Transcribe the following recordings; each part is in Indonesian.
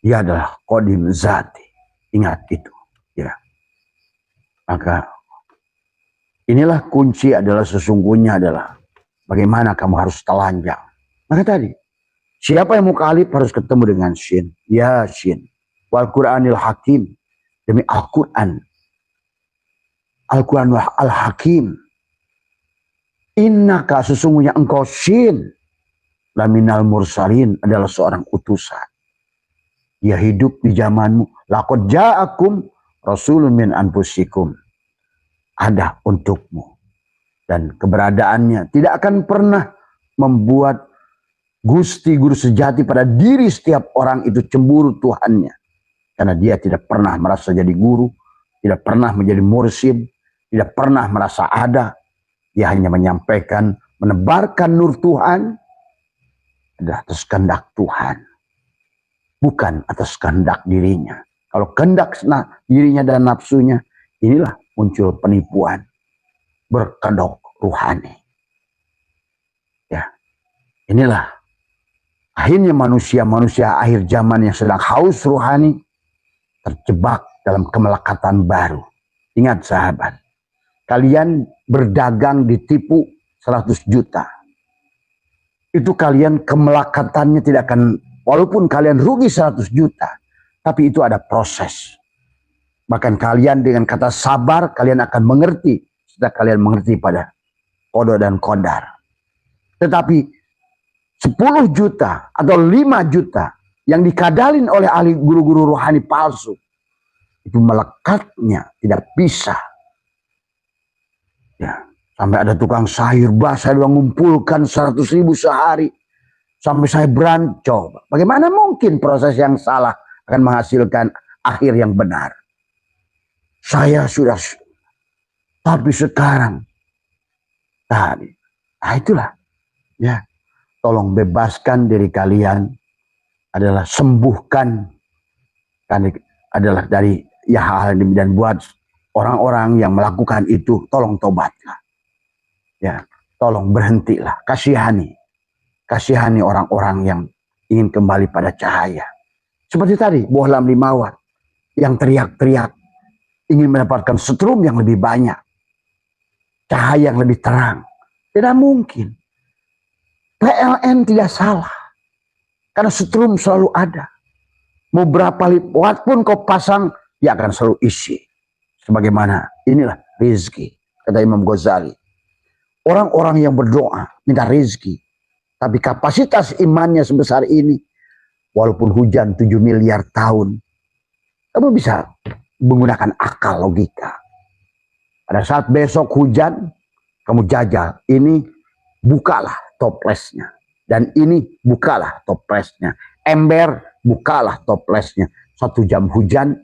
Dia adalah qadim zati. Ingat itu. Ya. Maka inilah kunci adalah sesungguhnya adalah bagaimana kamu harus telanjang. Maka tadi, siapa yang mukhalif harus ketemu dengan Shin. Ya Shin. Wal Quranil Hakim. Demi Al-Quran. Al-Quran Al-Hakim. Innaka sesungguhnya engkau Shin. Laminal mursalin adalah seorang utusan. Dia hidup di zamanmu. Laqad ja'akum rasulun min anfusikum. Ada untukmu. Dan keberadaannya tidak akan pernah membuat Gusti guru sejati pada diri setiap orang itu cemburu Tuhannya. Karena dia tidak pernah merasa jadi guru, tidak pernah menjadi mursyid, tidak pernah merasa ada. Dia hanya menyampaikan, menebarkan nur Tuhan adalah atas kehendak Tuhan. Bukan atas kehendak dirinya. Kalau kehendak dirinya dan nafsunya, inilah muncul penipuan. Berkedok rohani. Ya, inilah akhirnya manusia-manusia akhir zaman yang sedang haus rohani terjebak dalam kemelekatan baru. Ingat sahabat, kalian berdagang ditipu 100 juta. Itu kalian kemelekatannya tidak akan, walaupun kalian rugi 100 juta, tapi itu ada proses. Bahkan kalian dengan kata sabar, kalian akan mengerti setelah kalian mengerti pada qada dan qadar. Tetapi 10 juta atau 5 juta yang dikadalin oleh ahli guru-guru rohani palsu, itu melekatnya tidak bisa. Ya, sampai ada tukang sayur basah yang mengumpulkan 100.000 sehari. Sampai saya berancol. Bagaimana mungkin proses yang salah akan menghasilkan akhir yang benar? Saya sudah, tapi sekarang tadi, nah itulah, ya, tolong bebaskan diri kalian, adalah sembuhkan, kan, adalah dari ya hal dan buat orang-orang yang melakukan itu, tolong tobatlah, ya, tolong berhentilah, kasihani orang-orang yang ingin kembali pada cahaya. Seperti tadi, Bohlam Limawat yang teriak-teriak ingin mendapatkan setrum yang lebih banyak, cahaya yang lebih terang. Tidak mungkin. PLN tidak salah. Karena setrum selalu ada. Mau berapa watt pun kau pasang, dia akan selalu isi. Sebagaimana inilah rezeki, kata Imam Ghazali. Orang-orang yang berdoa minta rezeki, tapi kapasitas imannya sebesar ini, walaupun hujan 7 miliar tahun, kamu bisa menggunakan akal logika. Pada saat besok hujan, kamu jajal, ini bukalah toplesnya. Dan ini bukalah toplesnya. Ember, bukalah toplesnya. 1 jam hujan,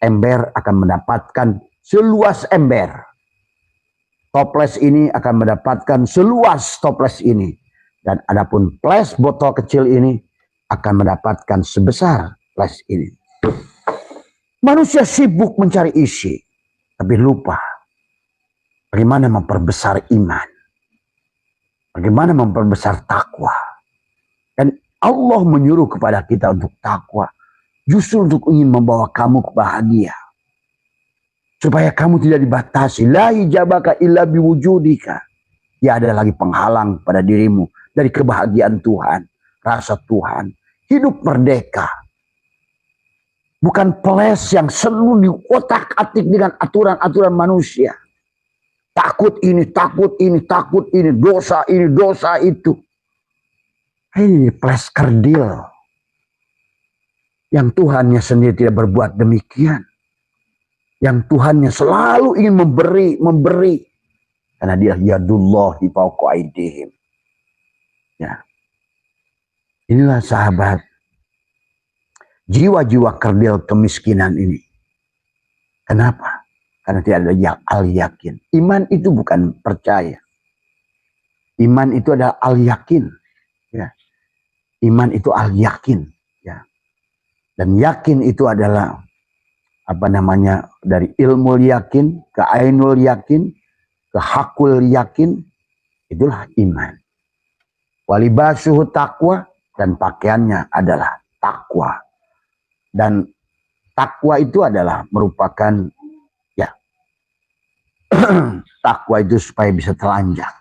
ember akan mendapatkan seluas ember. Toples ini akan mendapatkan seluas toples ini. Dan adapun ples botol kecil ini akan mendapatkan sebesar ples ini. Manusia sibuk mencari isi, tapi lupa bagaimana memperbesar iman. Bagaimana memperbesar takwa. Dan Allah menyuruh kepada kita untuk takwa. Justru untuk ingin membawa kamu ke bahagia. Supaya kamu tidak dibatasi. La hijabaka illa biwujudika. Ya, ada lagi penghalang pada dirimu dari kebahagiaan Tuhan. Rasa Tuhan. Hidup merdeka. Bukan peles yang selalu diotak-atik dengan aturan-aturan manusia. Takut ini, takut ini, takut ini, dosa itu. Ini peles kerdil. Yang Tuhannya sendiri tidak berbuat demikian. Yang Tuhannya selalu ingin memberi. Karena dia yadullahi fawqa aydihim. Ya. Inilah sahabat. Jiwa-jiwa kerdil kemiskinan ini. Kenapa? Karena tidak ada al-yakin. Iman itu bukan percaya. Iman itu adalah al-yakin. Ya. Iman itu al-yakin. Ya. Dan yakin itu adalah dari ilmu yakin ke ainul yakin ke hakul yakin. Itulah iman. Walibasuhu taqwa, dan pakaiannya adalah takwa. Dan takwa itu adalah merupakan ya takwa itu supaya bisa telanjang.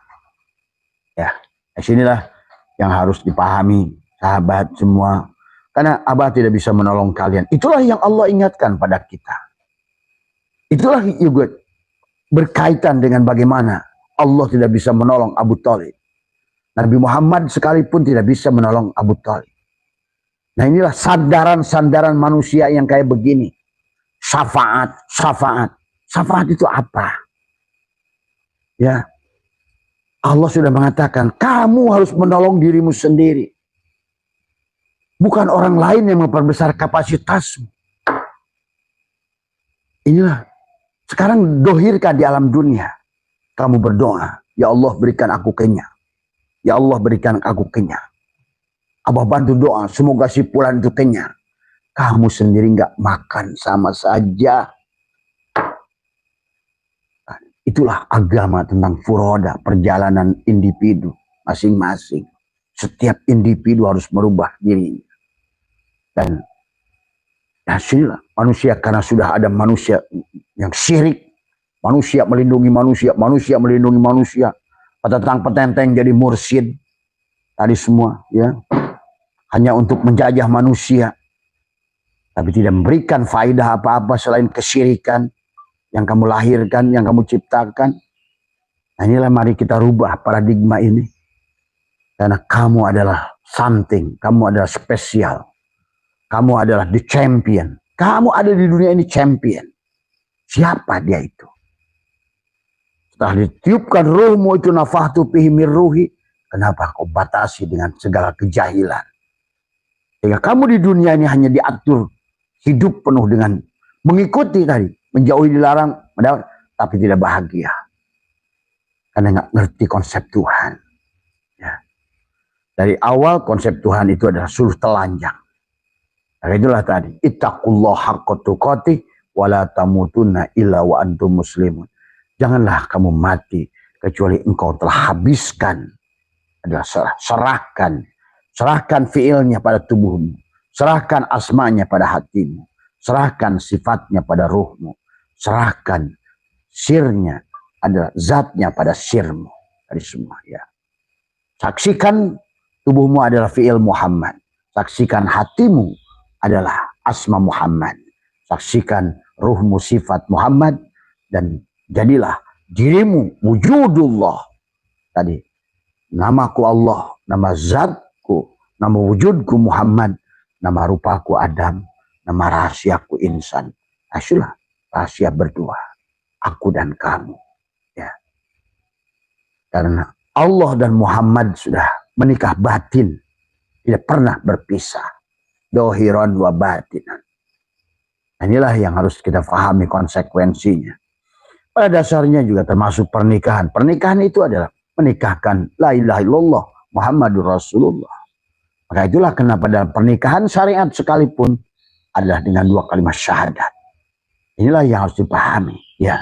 Ya, disinilah yang harus dipahami sahabat semua. Karena Abah tidak bisa menolong kalian. Itulah yang Allah ingatkan pada kita. Itulah juga berkaitan dengan bagaimana Allah tidak bisa menolong Abu Thalib. Nabi Muhammad sekalipun tidak bisa menolong Abu Thalib. Nah inilah sandaran-sandaran manusia yang kayak begini. Syafaat, syafaat. Syafaat itu apa? Ya, Allah sudah mengatakan, kamu harus menolong dirimu sendiri. Bukan orang lain yang memperbesar kapasitasmu. Inilah, sekarang dohirkan di alam dunia. Kamu berdoa, ya Allah berikan aku kenyang. Ya Allah berikan aku kenyang. Abah bantu doa, semoga si Fulan itu kenyang. Kamu sendiri nggak makan sama saja. Itulah agama tentang furoda, perjalanan individu masing-masing. Setiap individu harus merubah dirinya. Dan hasilnya manusia, karena sudah ada manusia yang syirik, manusia melindungi manusia, manusia melindungi manusia. Petentang-petenteng jadi mursyid. Tadi semua ya hanya untuk menjajah manusia. Tapi tidak memberikan faedah apa-apa selain kesyirikan yang kamu lahirkan, yang kamu ciptakan. Nah inilah mari kita rubah paradigma ini. Karena kamu adalah something, kamu adalah spesial. Kamu adalah the champion. Kamu ada di dunia ini champion. Siapa dia itu? Setelah ditiupkan ruhmu itu nafahtu fihi mir ruhi. Kenapa kau batasi dengan segala kejahilan? Sehingga kamu di dunia ini hanya diatur hidup penuh dengan mengikuti tadi. Menjauhi dilarang, tapi tidak bahagia. Karena nggak ngerti konsep Tuhan. Ya. Dari awal konsep Tuhan itu adalah suruh telanjang. Nah, itulah tadi. Ittaqullah haqqa tuqatih wa la tamutunna illa wa antum muslimun. Janganlah kamu mati kecuali engkau telah habiskan. Adalah serahkan. Serahkan fiilnya pada tubuhmu. Serahkan asmanya pada hatimu. Serahkan sifatnya pada ruhmu. Serahkan sirnya adalah zatnya pada sirmu. Dari semua ya. Saksikan tubuhmu adalah fiil Muhammad. Saksikan hatimu adalah asma Muhammad. Saksikan ruhmu sifat Muhammad. Dan jadilah dirimu wujudullah. Tadi namaku Allah, nama zatku, nama wujudku Muhammad, nama rupaku Adam, nama rahasiaku insan. Asulah rahasia berdua, aku dan kamu. Ya. Karena Allah dan Muhammad sudah menikah batin, tidak pernah berpisah. Dohiron wa batinan. Inilah yang harus kita pahami konsekuensinya. Pada dasarnya juga termasuk pernikahan. Pernikahan itu adalah menikahkan la ilaha illallah Muhammadur Rasulullah. Maka itulah kenapa dalam pernikahan syariat sekalipun adalah dengan dua kalimat syahadat. Inilah yang harus dipahami, ya.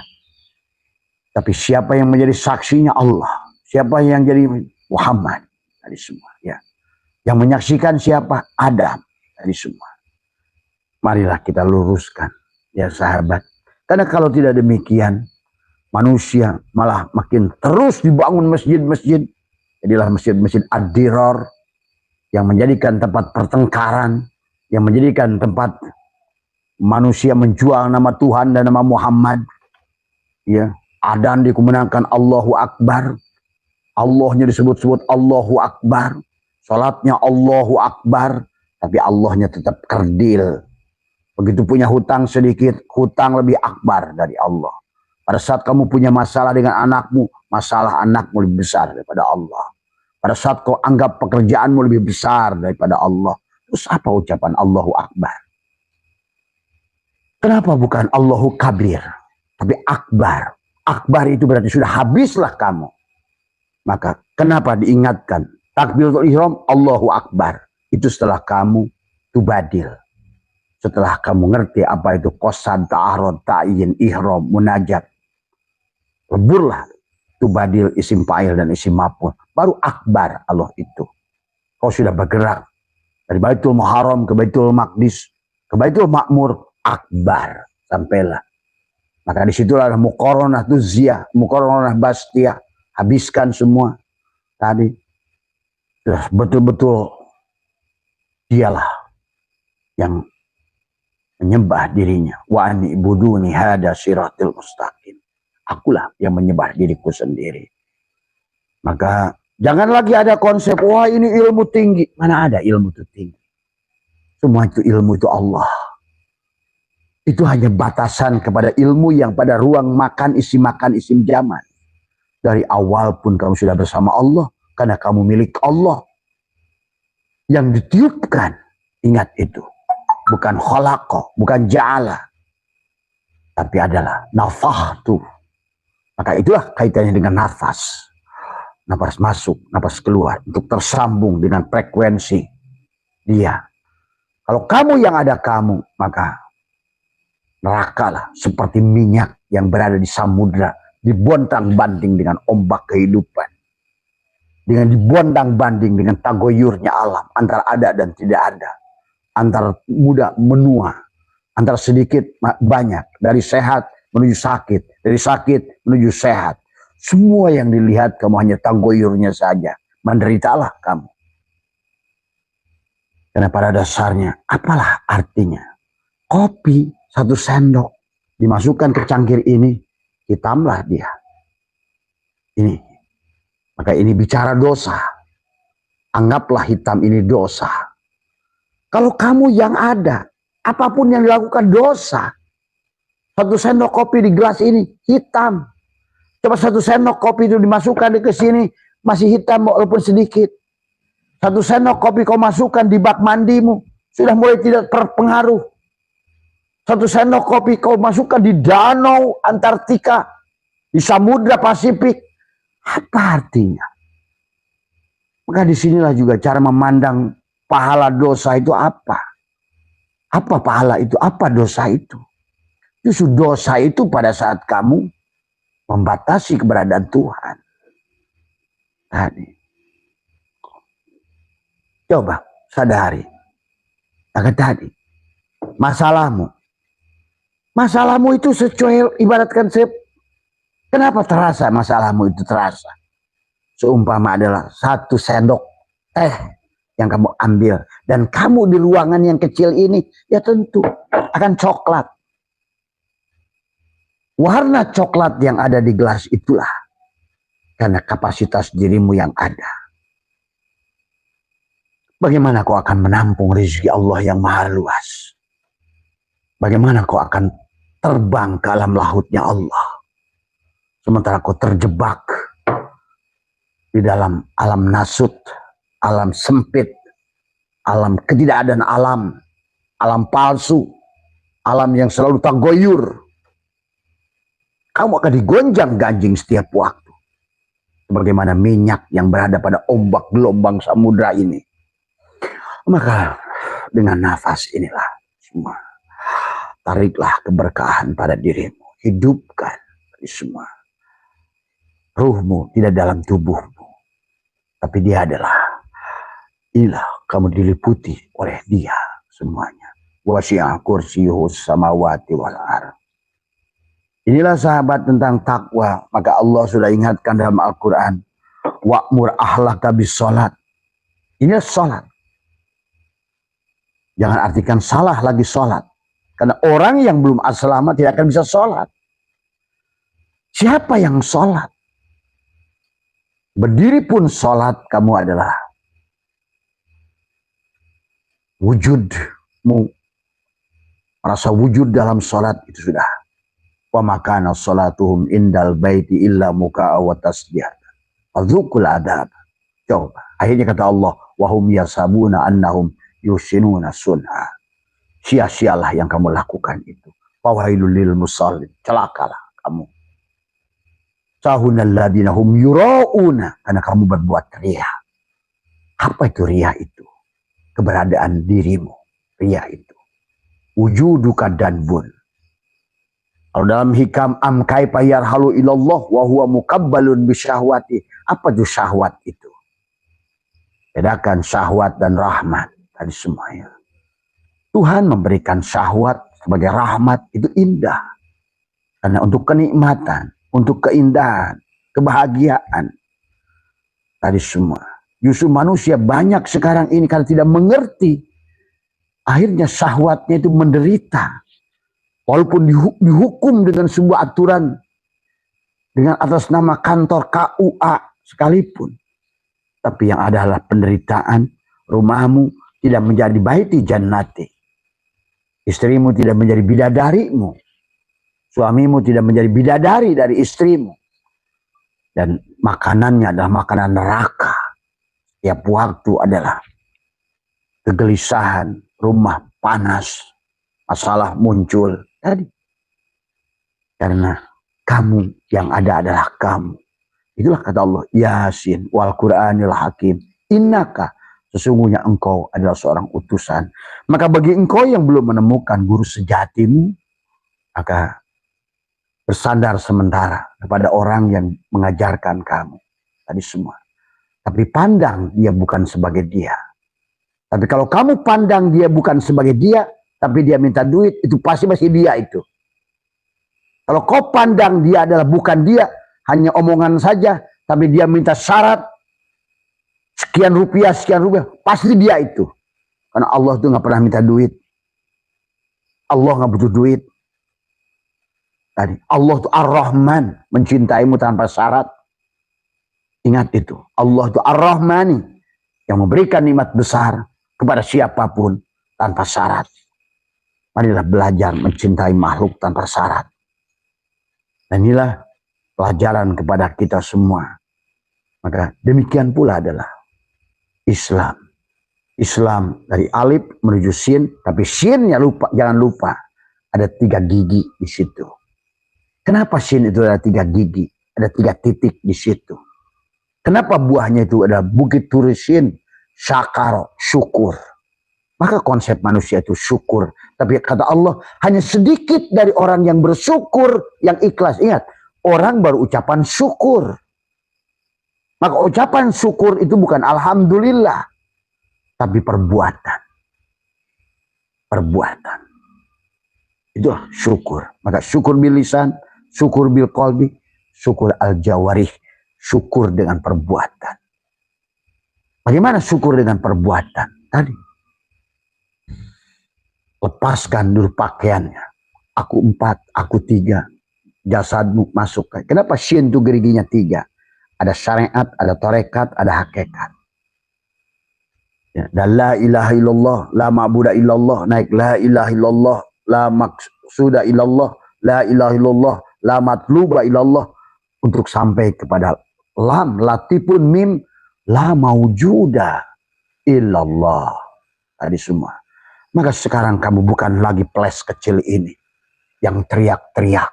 Tapi siapa yang menjadi saksinya Allah? Siapa yang jadi Muhammad? Dari semua, ya. Yang menyaksikan siapa? Adam. Dari semua. Marilah kita luruskan, ya sahabat. Karena kalau tidak demikian, manusia malah makin terus dibangun masjid-masjid. Jadilah masjid-masjid ad-dirar yang menjadikan tempat pertengkaran, yang menjadikan tempat manusia menjual nama Tuhan dan nama Muhammad. Ya, adzan dikumandangkan Allahu Akbar. Allahnya disebut-sebut Allahu Akbar. Salatnya Allahu Akbar, tapi Allahnya tetap kerdil. Begitu punya hutang sedikit, hutang lebih akbar dari Allah. Pada saat kamu punya masalah dengan anakmu, masalah anakmu lebih besar daripada Allah. Pada saat kau anggap pekerjaanmu lebih besar daripada Allah, terus apa ucapan Allahu Akbar? Kenapa bukan Allahu Kabir, tapi Akbar? Akbar itu berarti sudah habislah kamu. Maka kenapa diingatkan takbiratul ihram Allahu Akbar? Itu setelah kamu tubadil. Setelah kamu ngerti apa itu qasad, ta'arud, ta'yin, ihram, munajat. Leburlah tubadil isim fa'il dan isim maf'ul. Baru akbar Allah itu. Kau sudah bergerak dari Baitul Muharram ke Baitul Maqdis. Ke Baitul Makmur akbar. Sampailah. Maka disitulah muqaranah tuziyah, muqaranah bastiyah. Habiskan semua tadi. Terus betul-betul dialah yang menyembah dirinya. Wa ani ibuduni hada siratil mustaqim. Akulah yang menyembah diriku sendiri. Maka jangan lagi ada konsep, wah ini ilmu tinggi. Mana ada ilmu itu tinggi? Semua itu ilmu itu Allah. Itu hanya batasan kepada ilmu yang pada ruang makan, isim zaman. Dari awal pun kamu sudah bersama Allah. Karena kamu milik Allah. Yang ditiupkan, ingat itu. Bukan khalaqa, bukan ja'ala. Tapi adalah nafahtu. Maka itulah kaitannya dengan nafas. Nafas masuk, nafas keluar. Untuk tersambung dengan frekuensi dia. Kalau kamu yang ada kamu, maka neraka lah seperti minyak yang berada di samudra, dibontang-banting dengan ombak kehidupan, dengan dibontang-banting dengan tagoyurnya alam, antara ada dan tidak ada, antara muda menua, antara sedikit banyak, dari sehat menuju sakit, dari sakit menuju sehat. Semua yang dilihat kamu hanya tagoyurnya saja, menderitalah kamu. Karena pada dasarnya apalah artinya kopi 1 sendok dimasukkan ke cangkir ini, hitamlah dia. Ini. Maka ini bicara dosa. Anggaplah hitam ini dosa. Kalau kamu yang ada, apapun yang dilakukan dosa. 1 sendok kopi di gelas ini hitam. Coba 1 sendok kopi itu dimasukkan ke sini, masih hitam walaupun sedikit. 1 sendok kopi kau masukkan di bak mandimu, sudah mulai tidak terpengaruh. 1 sendok kopi kau masukkan di danau Antartika, di Samudra Pasifik. Apa artinya? Maka disinilah juga cara memandang pahala dosa itu apa. Apa pahala itu? Apa dosa itu? Justru dosa itu pada saat kamu membatasi keberadaan Tuhan. Tadi. Coba sadari. Maka tadi. Masalahmu itu secuil, ibaratkan kenapa terasa masalahmu itu terasa? Seumpama adalah 1 sendok teh yang kamu ambil. Dan kamu di ruangan yang kecil ini, ya tentu akan coklat. Warna coklat yang ada di gelas itulah. Karena kapasitas dirimu yang ada. Bagaimana kau akan menampung rezeki Allah yang maha luas? Bagaimana kau akan terbang ke alam lahutnya Allah? Sementara kau terjebak di dalam alam nasut, alam sempit, alam ketidakadaan alam, alam palsu, alam yang selalu tagoyur. Kamu akan digonjang-ganjing setiap waktu. Sebagaimana minyak yang berada pada ombak gelombang samudra ini. Maka dengan nafas inilah semua. Tariklah keberkahan pada dirimu. Hidupkan semua. Ruhmu tidak dalam tubuhmu. Tapi dia adalah. Inilah kamu diliputi oleh dia semuanya. Wasi'a kursiyuhus samawati wal ardh. Inilah sahabat tentang takwa. Maka Allah sudah ingatkan dalam Al-Quran. Wa'mur ahlaka bis sholat. Ini sholat. Jangan artikan salah lagi sholat. Karena orang yang belum aslama tidak akan bisa sholat. Siapa yang sholat? Berdiri pun sholat kamu adalah wujudmu. Merasa wujud dalam sholat itu sudah. Wa makana sholatuhum indal baiti illa muka'a wa tasbih. Fadzukul adab. Coba. Akhirnya kata Allah. Wahum yasabuna annahum yusinuna sunha. Sia-sialah yang kamu lakukan itu. Fawailul lil musallin. Celakalah kamu. Sahunal ladina hum yura'una. Karena kamu berbuat riya. Apa itu riya itu? Keberadaan dirimu. Riya itu. Wujuduka danbun. Kalau dalam hikam amkai payar halu ilallah wa huwa mukabbalun bisyahwati. Apa itu syahwat itu? Bedakan syahwat dan rahmat. Tadi semuanya. Tuhan memberikan syahwat sebagai rahmat itu indah. Karena untuk kenikmatan, untuk keindahan, kebahagiaan. Tadi semua. Justru manusia banyak sekarang ini karena tidak mengerti. Akhirnya syahwatnya itu menderita. Walaupun dihukum dengan sebuah aturan. Dengan atas nama kantor KUA sekalipun. Tapi yang adalah penderitaan. Rumahmu tidak menjadi baiti jannati. Istrimu tidak menjadi bidadarimu. Suamimu tidak menjadi bidadari dari istrimu. Dan makanannya adalah makanan neraka. Tiap waktu adalah kegelisahan, rumah panas, masalah muncul. Tadi. Karena kamu yang ada adalah kamu. Itulah kata Allah, Yasin wal Qur'anil Hakim. Innaka, sesungguhnya engkau adalah seorang utusan. Maka bagi engkau yang belum menemukan guru sejatimu, maka bersandar sementara kepada orang yang mengajarkan kamu. Tadi semua. Tapi pandang dia bukan sebagai dia. Tapi kalau kamu pandang dia bukan sebagai dia, tapi dia minta duit, itu pasti masih dia itu. Kalau kau pandang dia adalah bukan dia, hanya omongan saja, tapi dia minta syarat, sekian rupiah, pasti dia itu. Karena Allah itu nggak pernah minta duit. Allah nggak butuh duit. Tadi Allah itu Ar-Rahman, mencintaimu tanpa syarat. Ingat itu, Allah itu Ar-Rahmani, yang memberikan nikmat besar kepada siapapun tanpa syarat. Marilah belajar mencintai makhluk tanpa syarat. Dan inilah pelajaran kepada kita semua. Maka demikian pula adalah Islam. Islam dari alif menuju sin, tapi sinnya lupa, jangan lupa ada 3 gigi di situ. Kenapa sin itu ada 3 gigi? Ada 3 titik di situ. Kenapa buahnya itu ada bukit turisin, syakaro, syukur. Maka konsep manusia itu syukur. Tapi kata Allah, hanya sedikit dari orang yang bersyukur, yang ikhlas. Ingat, orang baru ucapan syukur. Maka ucapan syukur itu bukan alhamdulillah, tapi perbuatan. Perbuatan. Itulah syukur. Maka syukur bil lisan, syukur bil qalbi, syukur al jawarih. Syukur dengan perbuatan. Bagaimana syukur dengan perbuatan? Tadi. Lepaskan dulu pakaiannya. Aku 4, aku 3. Jasadmu masuk. Kenapa syin itu geriginya 3? Ada syariat, ada tarekat, ada hakikat. Ya, dan la ilaha illallah, la ma'budu illallah, naik la ilaha illallah, la maqsuda illallah, la ilaha illallah, la matluba illallah, untuk sampai kepada lam, latipun mim, la maujuda illallah. Tadi semua. Maka sekarang kamu bukan lagi ples kecil ini yang teriak-teriak.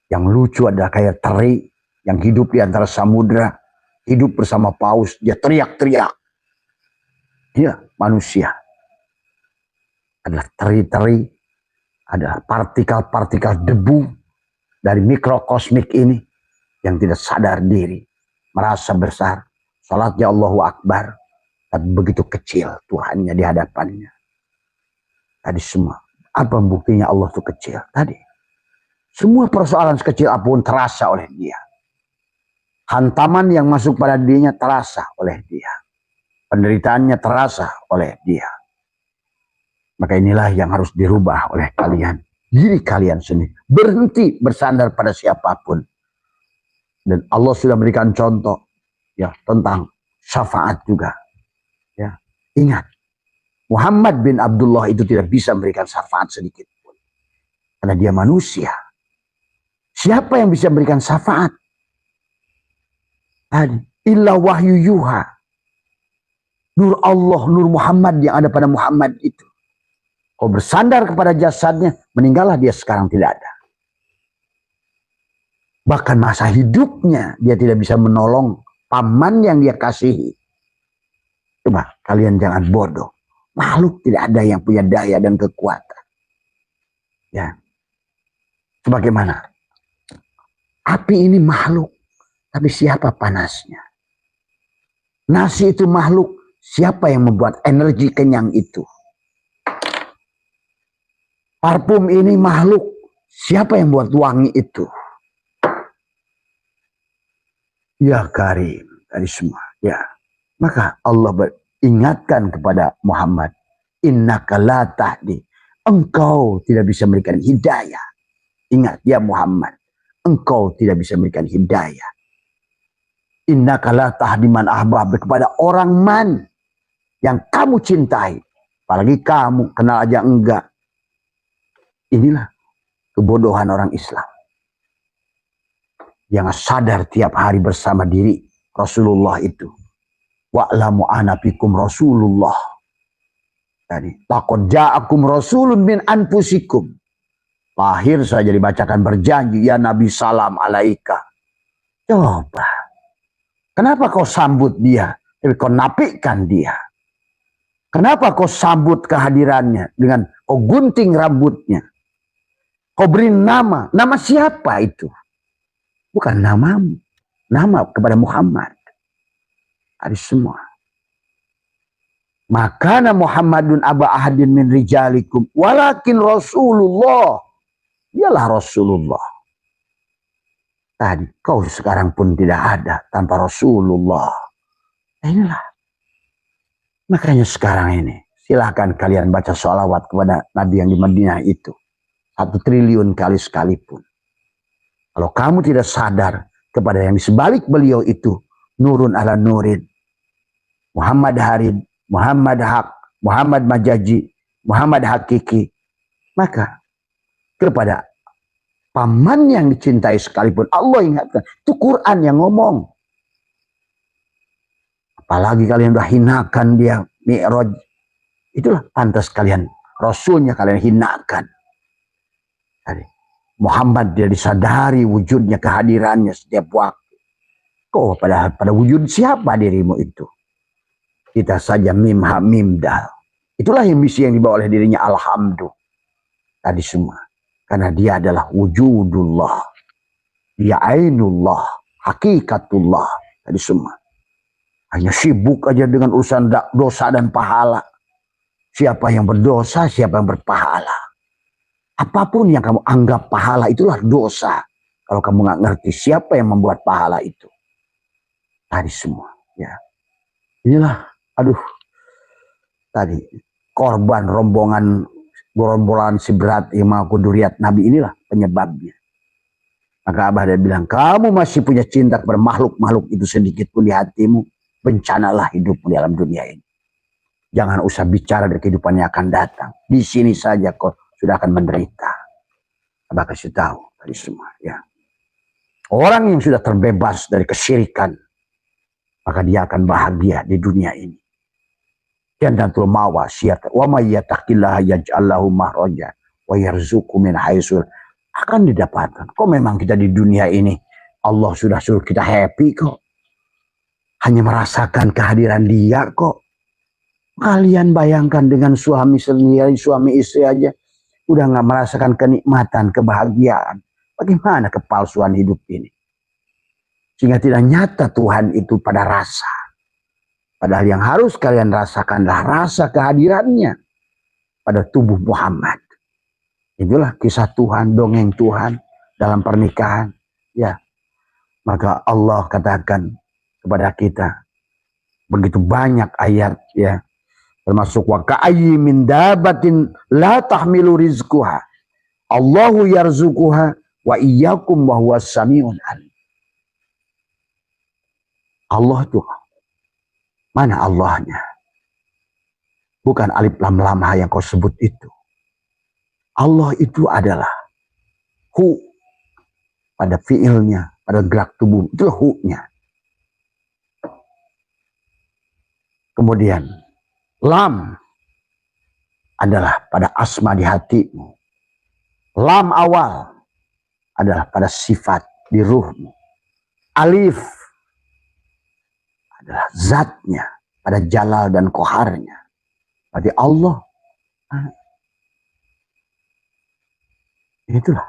Yang lucu adalah kayak teri yang hidup di antara samudra, hidup bersama paus, dia teriak-teriak. Ya, manusia adalah teri-teri, ada partikel-partikel debu dari mikrokosmik ini yang tidak sadar diri, merasa besar, salatnya Allahu Akbar, tapi begitu kecil Tuhannya di hadapannya. Tadi semua, apa buktinya Allah itu kecil? Tadi, semua persoalan sekecil apapun terasa oleh dia. Hantaman yang masuk pada dirinya terasa oleh dia. Penderitaannya terasa oleh dia. Maka inilah yang harus dirubah oleh kalian. Diri kalian sendiri. Berhenti bersandar pada siapapun. Dan Allah sudah berikan contoh ya tentang syafaat juga. Ya, ingat, Muhammad bin Abdullah itu tidak bisa memberikan syafaat sedikit pun. Karena dia manusia. Siapa yang bisa memberikan syafaat? Illa wahyu yuha. Nur Allah, Nur Muhammad yang ada pada Muhammad itu. Kau bersandar kepada jasadnya, meninggallah dia sekarang tidak ada. Bahkan masa hidupnya dia tidak bisa menolong paman yang dia kasihi. Coba kalian jangan bodoh. Makhluk tidak ada yang punya daya dan kekuatan. Ya. Sebagaimana api ini makhluk, tapi siapa panasnya? Nasi itu makhluk, siapa yang membuat energi kenyang itu? Parfum ini makhluk. Siapa yang buat wangi itu? Ya Karim, dari semua. Ya. Maka Allah ingatkan kepada Muhammad, innaka la tahdi. Engkau tidak bisa memberikan hidayah. Ingat ya Muhammad, engkau tidak bisa memberikan hidayah. Innaka la tahdi man ahbab, kepada orang man yang kamu cintai. Apalagi kamu kenal aja enggak. Inilah kebodohan orang Islam. Yang sadar tiap hari bersama diri Rasulullah itu. Wa'lamu ana fikum Rasulullah. Tadi, laqad ja'akum rasulun min anfusikum. Lahir saja dibacakan berjanji, ya Nabi salam alaika. Coba. Kenapa kau sambut dia? Tapi kau nafikan dia. Kenapa kau sambut kehadirannya dengan kau gunting rambutnya? Kau beri nama. Nama siapa itu? Bukan namamu. Nama kepada Muhammad. Ada semua. Makana Muhammadun aba ahadin min rijalikum. Walakin Rasulullah. Ialah Rasulullah. Tadi kau sekarang pun tidak ada tanpa Rasulullah. Inilah. Makanya sekarang ini. Silahkan kalian baca sholawat kepada Nabi yang di Madinah itu. 1 triliun kali sekalipun. Kalau kamu tidak sadar kepada yang di sebalik beliau itu, nurun ala nurin, Muhammad Harid, Muhammad Haq, Muhammad Majaji, Muhammad Hakiki, maka kepada paman yang dicintai sekalipun Allah ingatkan, itu Quran yang ngomong. Apalagi kalian udah hinakan dia Mi'raj, itulah pantas kalian, Rasulnya kalian hinakan. Muhammad dia disadari wujudnya, kehadirannya setiap waktu. Kau pada wujud siapa dirimu itu? Kita saja mim ha mim dal. Itulah yang misi yang dibawa oleh dirinya alhamdulillah. Tadi semua. Karena dia adalah wujudullah. Dia ainullah, hakikatullah. Tadi semua. Hanya sibuk aja dengan urusan dosa dan pahala. Siapa yang berdosa, siapa yang berpahala. Apapun yang kamu anggap pahala itulah dosa. Kalau kamu nggak ngerti siapa yang membuat pahala itu. Tadi semua. Ya. Inilah. Aduh. Tadi. Korban rombongan si berat imam kuduriat Nabi inilah penyebabnya. Maka Abah dia bilang. Kamu masih punya cinta kepada makhluk-makhluk itu sedikit pun di hatimu. Bencanalah hidupmu di alam dunia ini. Jangan usah bicara dari kehidupan yang akan datang. Di sini saja kau sudah akan menderita. Abah kasih tahu tadi semua. Ya. Orang yang sudah terbebas dari kesyirikan, maka dia akan bahagia di dunia ini. Jannatul ma'wa wa may yattaqillaha yaj'al lahu makhraja wa yarzuqhu min haitsu akan didapatkan. Kok memang kita di dunia ini Allah sudah suruh kita happy kok. Hanya merasakan kehadiran dia kok. Kalian bayangkan dengan suami sendiri, suami istri aja udah nggak merasakan kenikmatan, kebahagiaan. Bagaimana kepalsuan hidup ini? Sehingga tidak nyata Tuhan itu pada rasa. Padahal yang harus kalian rasakanlah rasa kehadirannya pada tubuh Muhammad. Itulah kisah Tuhan, dongeng Tuhan dalam pernikahan. Ya, maka Allah katakan kepada kita begitu banyak ayat ya. Termasuk wa ka'ayyi min dabatin la tahmilu rizquha. Allahu yarzuquha wa iyyakum wa huwas samiun alim. Allah itu mana Allahnya? Bukan alif lam lam ha yang kau sebut itu. Allah itu adalah hu pada fiilnya, pada gerak tubuh. Itu hu-nya. Kemudian lam adalah pada asma di hatimu. Lam awal adalah pada sifat di ruhmu. Alif adalah zatnya pada jalal dan koharnya. Berarti Allah. Itulah.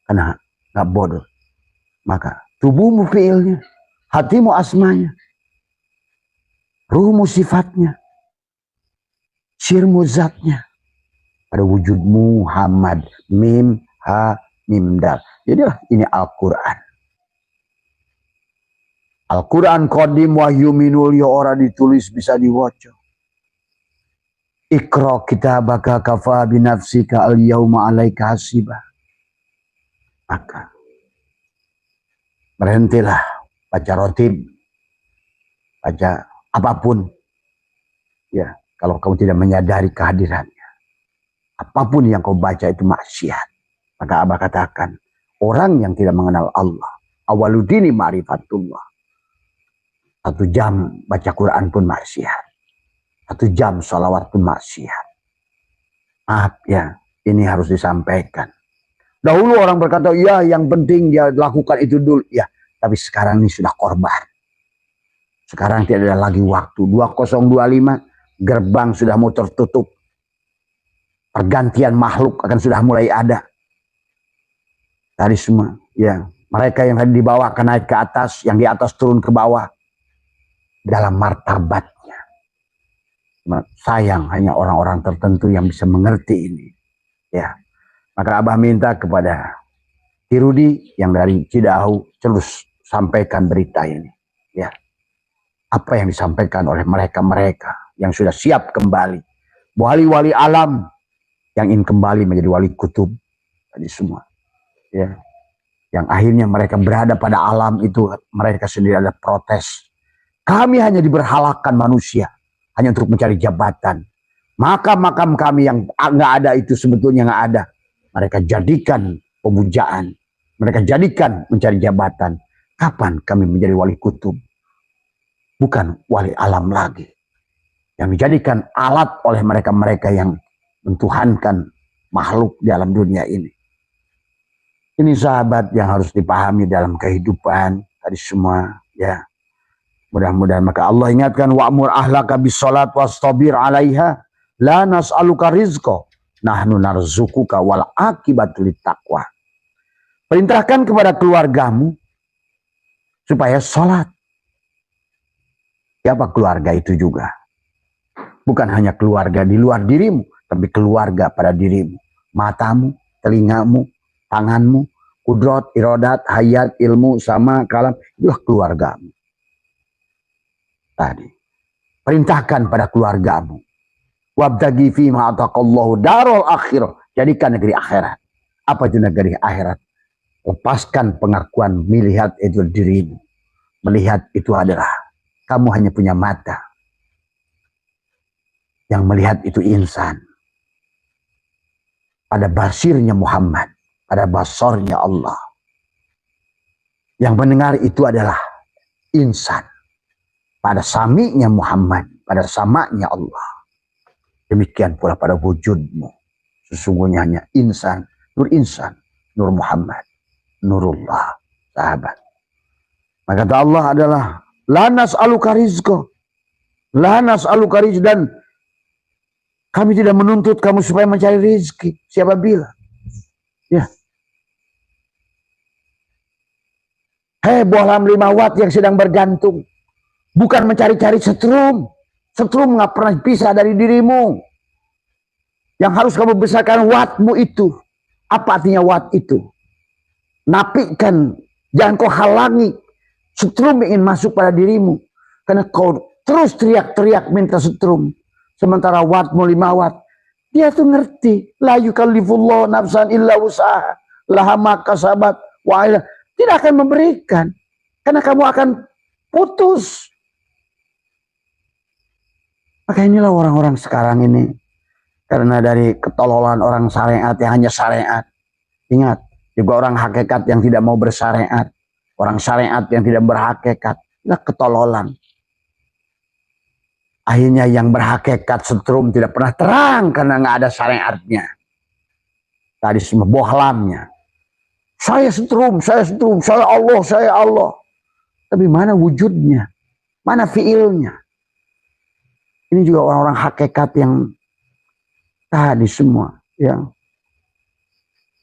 Karena gak bodoh. Maka tubuhmu fiilnya. Hatimu asmanya. Ruhmu sifatnya. Sirmu zatnya. pada wujudmu Muhammad. Mim, ha, mim, dal. Jadilah ini Al-Quran. Al-Quran qadim wahyu minulya ora ditulis bisa diwaca. Iqra kitabaka kafa binafsika al-yawma alaika hasibah. Maka berhentilah baca rotib, baca apapun. Ya, kalau kamu tidak menyadari kehadirannya, apapun yang kau baca itu maksiat. Maka Abah katakan, orang yang tidak mengenal Allah, awaludini ma'rifatullah. 1 jam baca Quran pun maksiat. 1 jam sholawat pun maksiat. Maaf ya, ini harus disampaikan. Dahulu orang berkata, ya yang penting dia lakukan itu dulu. Ya, tapi sekarang ini sudah korban. Sekarang tidak ada lagi waktu. 2025, gerbang sudah mau tertutup. Pergantian makhluk akan sudah mulai ada. Tadi semua, ya. Mereka yang tadi di bawah akan naik ke atas, yang di atas turun ke bawah. Dalam martabatnya. Sayang hanya orang-orang tertentu yang bisa mengerti ini. Ya. Maka Abah minta kepada Kirudi yang dari Cidahu terus sampaikan berita ini. Ya. Apa yang disampaikan oleh mereka-mereka yang sudah siap kembali. Wali-wali alam yang ingin kembali menjadi wali kutub. Tadi semua. Ya. Yang akhirnya mereka berada pada alam itu, mereka sendiri ada protes. Kami hanya diberhalakan manusia hanya untuk mencari jabatan. Makam-makam kami yang nggak ada itu sebetulnya nggak ada. Mereka jadikan pemujaan. Mereka jadikan mencari jabatan. Kapan kami menjadi wali kutub? Bukan wali alam lagi. Yang dijadikan alat oleh mereka-mereka yang mentuhankan makhluk di alam dunia ini. Ini sahabat yang harus dipahami dalam kehidupan. Tadi semua ya. Mudah-mudahan maka Allah ingatkan wa'mur ahlaka bis-shalat wastabir 'alaiha la nas'aluka rizqa nahnu narzuquka wal aqibatu littaqwa. Perintahkan kepada keluargamu supaya sholat. Siapa keluarga itu juga? Bukan hanya keluarga di luar dirimu, tapi keluarga pada dirimu. Matamu, telingamu, tanganmu, kudrat, iradat, hayat, ilmu, sama, kalam, itulah keluargamu. Tadi perintahkan pada keluargamu wabtaghi fima ataqallahu darul akhirah, jadikan negeri akhirat. Apa itu negeri akhirat? Lepaskan pengakuan melihat itu dirimu. Melihat itu adalah kamu hanya punya mata. Yang melihat itu insan. Pada basirnya Muhammad, pada basarnya Allah. Yang mendengar itu adalah insan. Pada sami'nya Muhammad, pada sama'nya Allah. Demikian pula pada wujudmu. Sesungguhnya hanya insan, nur Muhammad, nurullah, sahabat. Maka kata Allah adalah, la nas'aluka rizqa. La nas'aluka rizqa, dan kami tidak menuntut kamu supaya mencari rizki. Siapa bilang? Ya. Hei bohlam 5 watt yang sedang bergantung. Bukan mencari-cari setrum. Setrum nggak pernah bisa dari dirimu. Yang harus kamu besarkan wattmu itu. Apa artinya watt itu? Napikan. Jangan kau halangi. Setrum ingin masuk pada dirimu. Karena kau terus teriak-teriak minta setrum. Sementara wattmu 5 watt. Dia tuh ngerti. La yukallifullah nafsan illa usaha. Laha makasabat. Tidak akan memberikan. Karena kamu akan putus. Maka inilah orang-orang sekarang ini. Karena dari ketololan orang syariat yang hanya syariat. Ingat, juga orang hakikat yang tidak mau bersyariat. Orang syariat yang tidak berhakikat. Nah, ketololan. Akhirnya yang berhakikat setrum tidak pernah terang karena nggak ada syariatnya. Tadi semua bohlamnya. Saya setrum, saya Allah, saya Allah. Tapi mana wujudnya? Mana fiilnya? Ini juga orang-orang hakikat yang tadi semua, ya.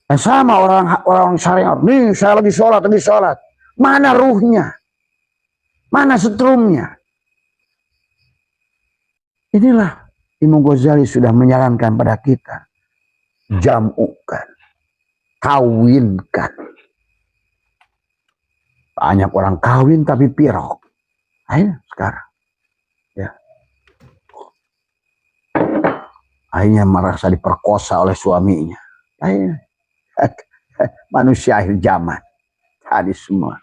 Dan sama orang syariat. Nih saya lagi sholat. Mana ruhnya? Mana setrumnya? Inilah Imam Ghazali sudah menyarankan pada kita. jamukan, kawinkan. Banyak orang kawin tapi pirok. Ayo sekarang. Ya. Akhirnya merasa diperkosa oleh suaminya. Akhirnya. Manusia akhir zaman. Tadi semua.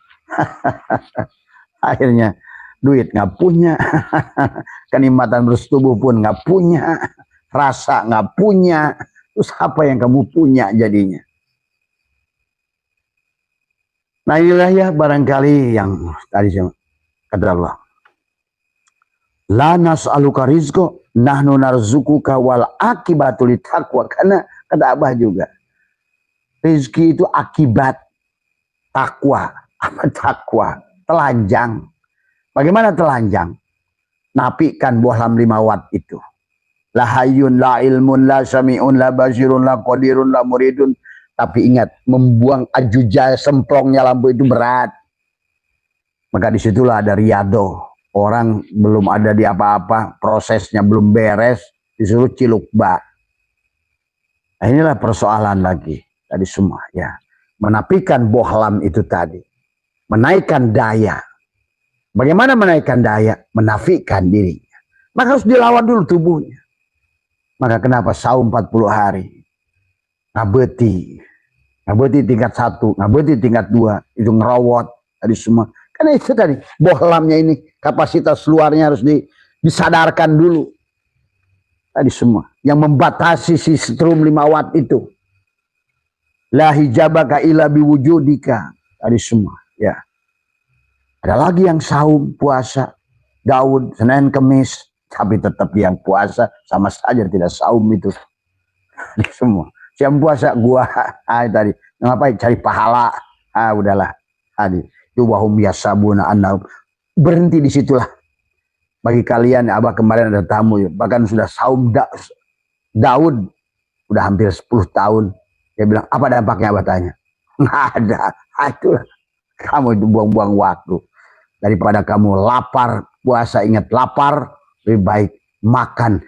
Akhirnya duit nggak punya. Kenikmatan bersetubuh pun nggak punya. Rasa nggak punya. Terus apa yang kamu punya jadinya? Nah inilah ya barangkali yang tadi kata Allah. La nas'aluka rizqo nahnu narzukuka wal akibatu litaqwa. Karena kata Abah juga. Rizki itu akibat takwa. Apa takwa? Telanjang. Bagaimana telanjang? Napikan buah lam 5 watt itu. La hayyun, la ilmun, la sami'un, la basirun, la qadirun, la muridun. Tapi ingat, membuang ajuja semplongnya lampu itu berat. Maka disitulah ada riado. Orang belum ada di apa-apa, prosesnya belum beres, disuruh ciluk bak. Nah inilah persoalan lagi. Tadi semua ya. Menapikan bohlam itu tadi. Menaikkan daya. Bagaimana menaikkan daya? Menafikan dirinya. Maka harus dilawan dulu tubuhnya. Maka kenapa saum 40 hari? Ngabeti tingkat 1, ngabeti tingkat 2, itu ngerawat tadi semua. Karena itu tadi bohlamnya ini kapasitas luarnya harus disadarkan dulu. Tadi semua yang membatasi si strum 5 watt itu. La hijabaka illa biwujudika. Tadi semua ya. Ada lagi yang saum puasa Daud Senin Kemis, tapi tetap yang puasa sama saja tidak saum itu. Tadi semua. Siapa puasa gua tadi ngapain cari pahala, udahlah tadi itu wahum yasabuna annahum, berhenti di situlah. Bagi kalian Abah kemarin ada tamu ya, bahkan sudah saum Daud udah hampir 10 tahun. Dia bilang apa dampaknya? Abah tanya, nggak ada. Itulah kamu itu buang-buang waktu. Daripada kamu lapar puasa, ingat lapar, lebih baik makan,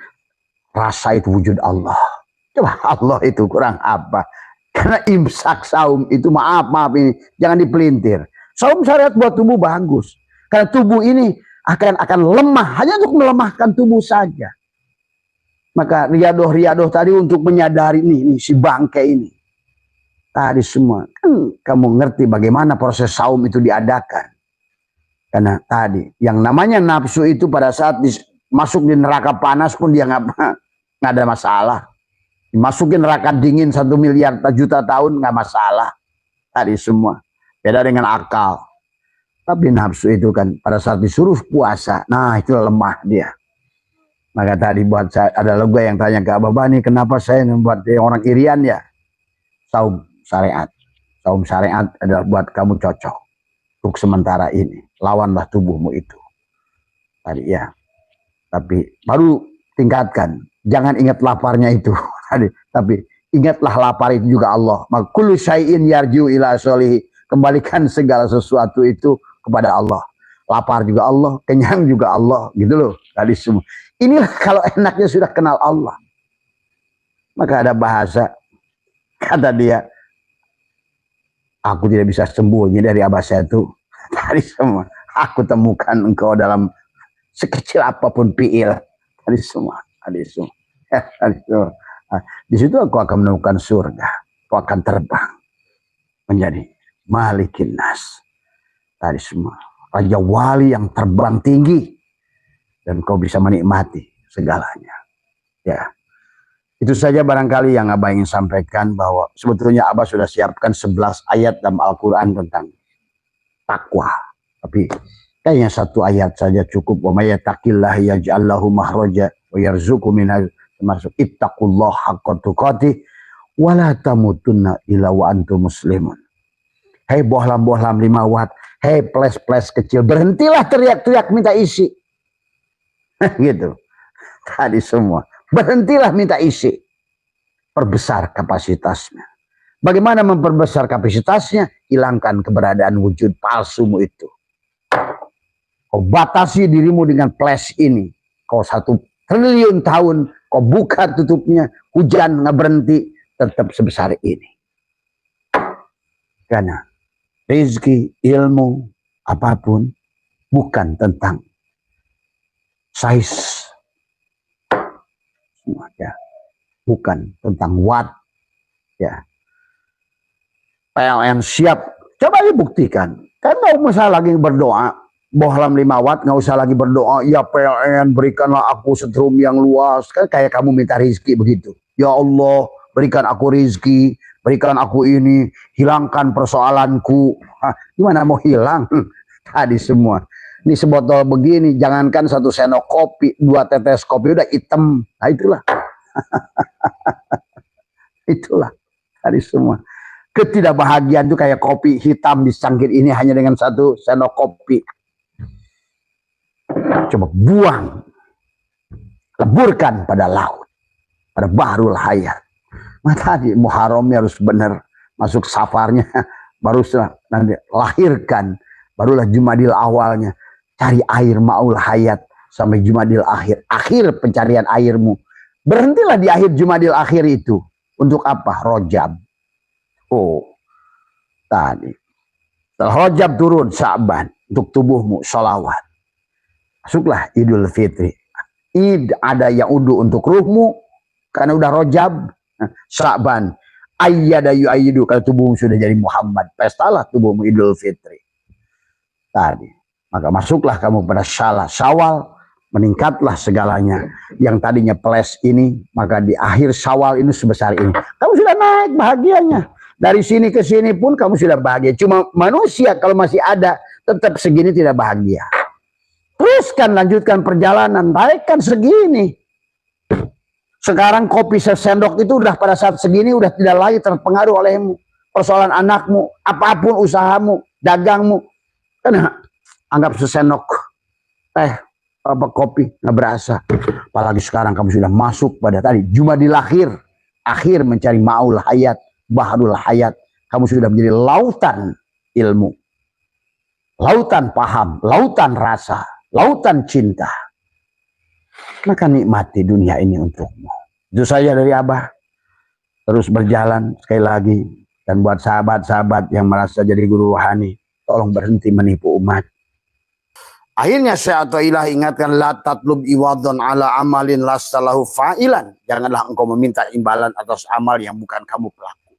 rasa itu wujud Allah. Coba Allah itu kurang apa? Karena imsak saum itu maaf ini jangan dipelintir. Saum syariat buat tubuh bagus. Karena tubuh ini akan lemah hanya untuk melemahkan tubuh saja. Maka riadoh tadi untuk menyadari nih si bangke ini. Tadi semua kan kamu ngerti bagaimana proses saum itu diadakan. Karena tadi yang namanya nafsu itu pada saat masuk di neraka panas pun dia nggak ada masalah. Dimasukin neraka dingin 1 miliar juta tahun nggak masalah. Tadi semua beda dengan akal. Tapi nafsu itu kan pada saat disuruh puasa, nah itu lemah dia. Maka tadi buat saya ada juga yang tanya ke Abah Bani, kenapa saya membuat orang irian ya? Saum syariat adalah buat kamu cocok untuk sementara ini. Lawanlah tubuhmu itu. Tadi ya. Tapi baru tingkatkan. Jangan ingat laparnya itu. Tapi ingatlah lapar itu juga Allah. Kullu syai'in yarji'u ila sholihi. Kembalikan segala sesuatu itu kepada Allah. Lapar juga Allah, kenyang juga Allah, gitu loh. Tadi semua. Inilah kalau enaknya sudah kenal Allah. Maka ada bahasa, kata dia, aku tidak bisa sembunyi dari Abah saya itu. Tadi semua, aku temukan engkau dalam sekecil apapun piil. Tadi semua. Di situ aku akan menemukan surga. Aku akan terbang menjadi Malikin Nas. Tadi semua raja wali yang terbang tinggi dan kau bisa menikmati segalanya. Ya, itu saja barangkali yang Abah ingin sampaikan, bahwa sebetulnya Abah sudah siapkan 11 ayat dalam Al-Quran tentang takwa. Tapi kayaknya 1 ayat saja cukup. Wa may yattaqillaha yaj'al lahu makhraja wa yarzuqhu min termasuk ittaqullah haqqa tuqatih wa la tamutunna illa wa antum muslimun. Hei bohlam-bohlam 5 watt, hei ples-ples kecil, berhentilah teriak-teriak minta isi. Gitu. Tadi semua, berhentilah minta isi. Perbesar kapasitasnya. Bagaimana memperbesar kapasitasnya? Hilangkan keberadaan wujud palsumu itu. Kau batasi dirimu dengan flash ini. Kau 1 triliun tahun, kau buka tutupnya, hujan nggak berhenti, tetap sebesar ini. Karena rezeki, ilmu, apapun bukan tentang size, ya, bukan tentang watt, ya. PLN siap, coba dibuktikan. Kan nggak usah lagi berdoa, bohlam 5 watt, nggak usah lagi berdoa, ya PLN berikanlah aku setrum yang luas. Kan kayak kamu minta rezeki begitu. Ya Allah, berikan aku rezeki, berikan aku ini, hilangkan persoalanku. Hah, gimana mau hilang? Tadi semua. Ini sebotol begini, jangankan 1 sendok kopi, 2 tetes kopi udah hitam. Nah itulah. Itulah tadi semua. Ketidakbahagiaan itu kayak kopi hitam disangkir ini hanya dengan 1 sendok kopi. Coba buang, leburkan pada laut, pada bahrul hayat. Nah tadi Muharramnya harus benar, masuk safarnya, baru nanti lahirkan, barulah Jumadil awalnya, cari air maul hayat sampai Jumadil akhir, akhir pencarian airmu. Berhentilah di akhir Jumadil akhir itu. Untuk apa? Rojab. Oh, tadi. Setelah Rojab turun Sya'ban untuk tubuhmu, sholawat. Masuklah Idul Fitri. Id ada yang udu untuk ruhmu karena udah Rojab. Sya'ban ayyada yu'ayyidu, kalau tubuhmu sudah jadi Muhammad, pestalah tubuhmu Idul Fitri. Tadi. Maka masuklah kamu pada Syawal, meningkatlah segalanya. Yang tadinya peles ini, maka di akhir Syawal ini sebesar ini. Kamu sudah naik bahagianya. Dari sini ke sini pun kamu sudah bahagia. Cuma manusia kalau masih ada, tetap segini tidak bahagia. Teruskan, lanjutkan perjalanan, naikkan segini. Sekarang kopi sesendok itu udah pada saat segini udah tidak lagi terpengaruh olehmu. Persoalan anakmu, apapun usahamu, dagangmu. Karena anggap sesendok teh apa kopi nggak berasa. Apalagi sekarang kamu sudah masuk pada tadi Jumadil akhir mencari maul hayat, bahrul hayat. Kamu sudah menjadi lautan ilmu, lautan paham, lautan rasa, lautan cinta. Maka nikmati dunia ini untukmu. Itu saja dari Abah. Terus berjalan sekali lagi. Dan buat sahabat-sahabat yang merasa jadi guru rohani, tolong berhenti menipu umat. Akhirnya saya atau ilah ingatkan, la tatlub iwadon ala amalin lastalahu fa'ilan. Janganlah engkau meminta imbalan atas amal yang bukan kamu pelaku.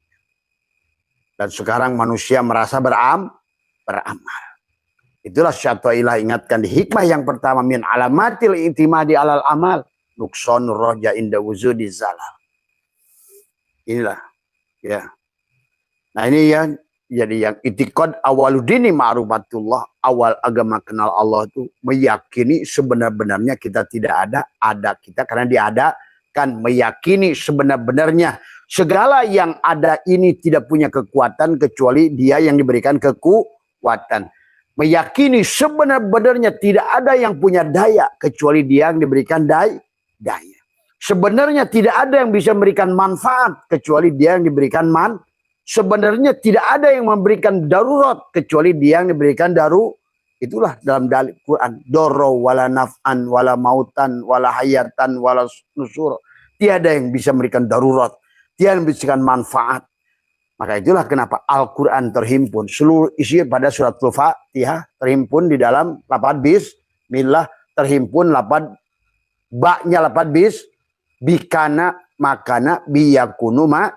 Dan sekarang manusia merasa beramal. Itulah syaitan ilah ingatkan di hikmah yang pertama, min alamatil itimadi alal amal nuksonur roja inda wuzudi zalal. Inilah ya. Nah ini ya, jadi yang itikad awaludini ma'rufatullah, awal agama kenal Allah itu meyakini sebenar-benarnya kita tidak ada kita karena diadakan, meyakini sebenar-benarnya segala yang ada ini tidak punya kekuatan kecuali Dia yang diberikan kekuatan. Meyakini sebenar-benarnya tidak ada yang punya daya kecuali Dia yang diberikan daya. Sebenarnya tidak ada yang bisa memberikan manfaat kecuali Dia yang diberikan manfaat. Sebenarnya tidak ada yang memberikan darurat kecuali Dia yang diberikan darurat. Itulah dalam dalil Quran. Dorro wala naf'an wala mautan wala hayatan wala nusur. Tiada yang bisa memberikan darurat. Tiada yang memberikan manfaat. Maka itulah kenapa Al-Quran terhimpun. Seluruh isi pada surat Al-Fatihah terhimpun di dalam lafaz bismillah. Terhimpun lafaz baknya lafaz bikana makana biyakunu ma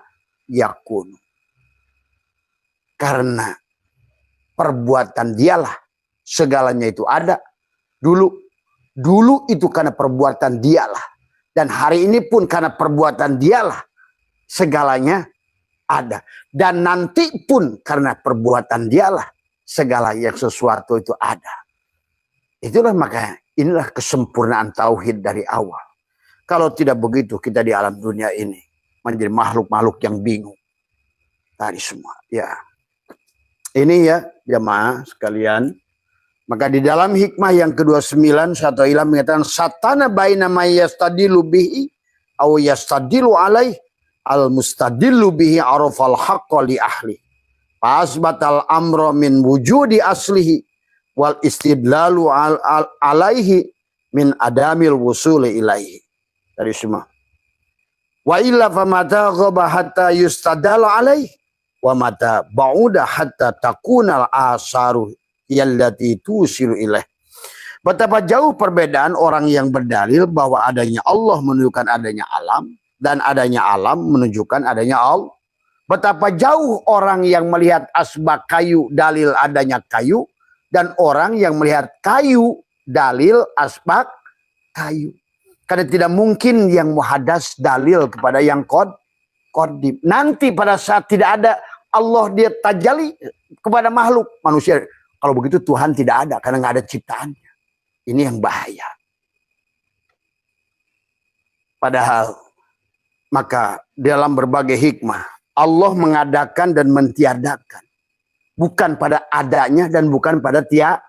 yakunu. Karena perbuatan Dialah segalanya itu ada. Dulu itu karena perbuatan Dialah. Dan hari ini pun karena perbuatan Dialah segalanya ada. Dan nanti pun karena perbuatan Dialah segala yang sesuatu itu ada. Itulah makanya inilah kesempurnaan tauhid dari awal. Kalau tidak begitu kita di alam dunia ini menjadi makhluk-makhluk yang bingung. Tadi semua ya. Ini ya jemaah sekalian. Maka di dalam hikmah yang ke-29 satu ilah mengatakan satana baina may yastadilu bihi aw yastadilu alaih al mustadillu bihi arafal haqqa li ahli. Fasbatal amra min wujudi aslihi wal istidlalu alaihi min adamil wusuli ilaihi. Dari semua. Wa illa famata ghaba hatta yustadala alaih. Wa mata ba'uda hatta takunal asaru yallati tusiru ilaih. Betapa jauh perbedaan orang yang berdalil bahwa adanya Allah menunjukkan adanya alam, dan adanya alam menunjukkan adanya Allah. Betapa jauh orang yang melihat asbak kayu dalil adanya kayu, dan orang yang melihat kayu dalil asbak kayu. Karena tidak mungkin yang muhadas dalil kepada yang qadim. Nanti pada saat tidak ada Allah, dia tajalli kepada makhluk manusia. Kalau begitu Tuhan tidak ada karena nggak ada ciptaannya. Ini yang bahaya. Padahal maka dalam berbagai hikmah Allah mengadakan dan mentiadakan. Bukan pada adanya dan bukan pada tiada.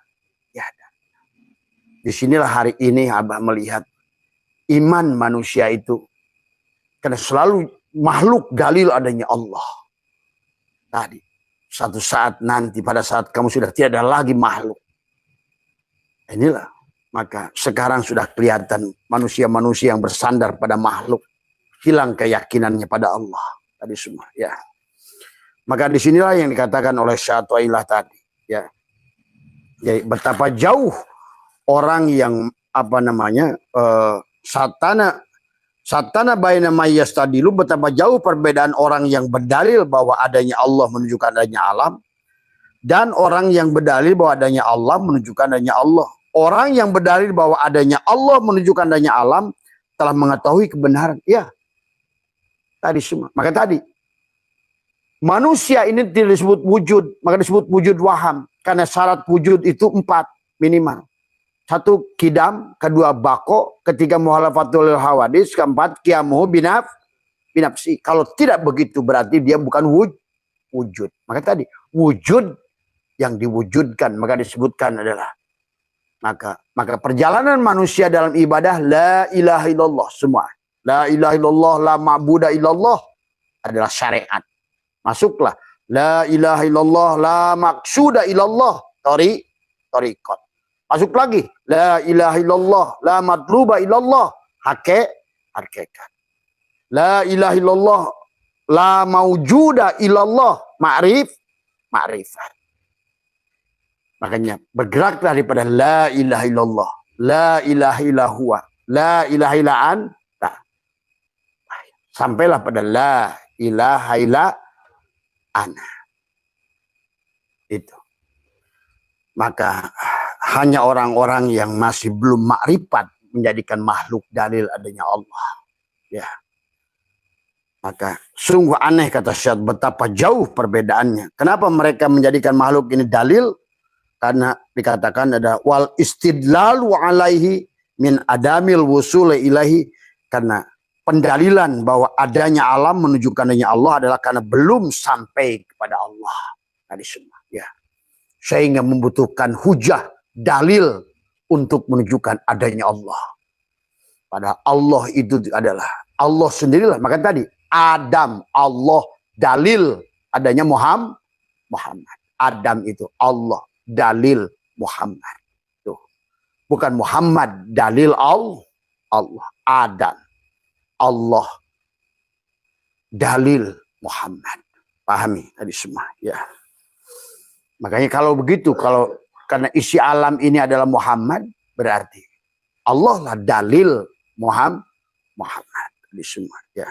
Disinilah hari ini Abah melihat iman manusia itu. Karena selalu makhluk dalil adanya Allah. Tadi. Satu saat nanti pada saat kamu sudah tiada lagi makhluk. Inilah. Maka sekarang sudah kelihatan manusia-manusia yang bersandar pada makhluk. Hilang keyakinannya pada Allah. Tadi semua. Ya. Maka disinilah yang dikatakan oleh Syatwailah tadi. Ya. Jadi betapa jauh orang yang satana baina mayyastadilu, betapa jauh perbedaan orang yang berdalil bahwa adanya Allah menunjukkan adanya alam, dan orang yang berdalil bahwa adanya Allah menunjukkan adanya Allah. Orang yang berdalil bahwa adanya Allah menunjukkan adanya alam telah mengetahui kebenaran. Ya. Tadi semua. Maka tadi manusia ini tidak disebut wujud, maka disebut wujud waham. Karena syarat wujud itu 4 minimal. 1 kidam, 2 bako, 3 muhalafatul hawadis, 4 qiyamuhu binafsi. Kalau tidak begitu berarti dia bukan wujud. Maka tadi wujud yang diwujudkan maka disebutkan adalah maka perjalanan manusia dalam ibadah la ilaha illallah semua. La ilaha illallah, la ma'buda illallah adalah syariat. Masuklah. La ilaha illallah, la maqsuda illallah, tariqat. Masuk lagi. La ilaha illallah, la matluba illallah, hakikat. La ilaha illallah, la maujuda illallah, ma'rifat. Makanya bergeraklah daripada la ilaha illallah, la ilaha illallah, la ilaha illa anta. Sampailah pada la ilaha illa ana. Itu. Maka hanya orang-orang yang masih belum makrifat menjadikan makhluk dalil adanya Allah. Ya. Maka sungguh aneh kata Syed, betapa jauh perbedaannya. Kenapa mereka menjadikan makhluk ini dalil? Karena dikatakan ada wal istidlalu alaihi min adamil wusul ilahi, karena pendalilan bahwa adanya alam menunjukkan adanya Allah adalah karena belum sampai kepada Allah. Tadi semua, ya. Sehingga membutuhkan hujah, dalil untuk menunjukkan adanya Allah. Padahal Allah itu adalah Allah sendirilah. Maka tadi Adam, Allah, dalil adanya Muhammad. Adam itu Allah, dalil Muhammad. Tuh. Bukan Muhammad, dalil Allah. Adam, Allah, dalil Muhammad. Pahami tadi semua, ya. Makanya kalau begitu, karena isi alam ini adalah Muhammad, berarti Allah lah dalil Muhammad. Tadi semua, ya.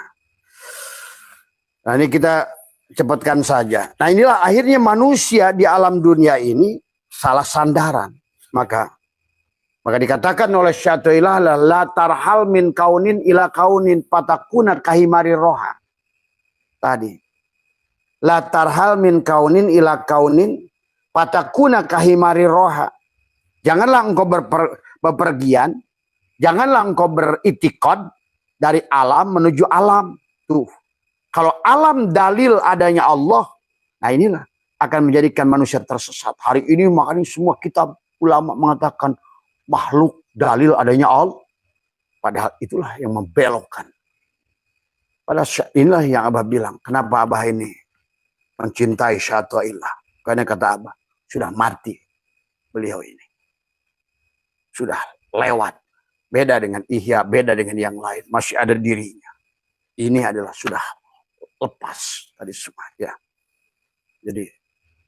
Nah, ini kita cepatkan saja. Nah, inilah akhirnya manusia di alam dunia ini salah sandaran. Maka dikatakan oleh Syatwailah la tarhal min kaunin ila kaunin patakunat kahimari roha. Tadi. La tarhal min kaunin ila kaunin patakuna kahimari roha. Janganlah engkau bepergian, janganlah engkau beritikad dari alam menuju alam. Tuh. Kalau alam dalil adanya Allah, nah inilah akan menjadikan manusia tersesat. Hari ini makanya semua kitab ulama mengatakan makhluk dalil adanya Allah. Padahal itulah yang membelokkan. Padahal inilah yang Abah bilang. Kenapa Abah ini mencintai Syatwailah? Karena kata Abah, sudah mati beliau ini. Sudah lewat. Beda dengan Ihya, beda dengan yang lain. Masih ada dirinya. ini adalah sudah lepas tadi semua ya. Jadi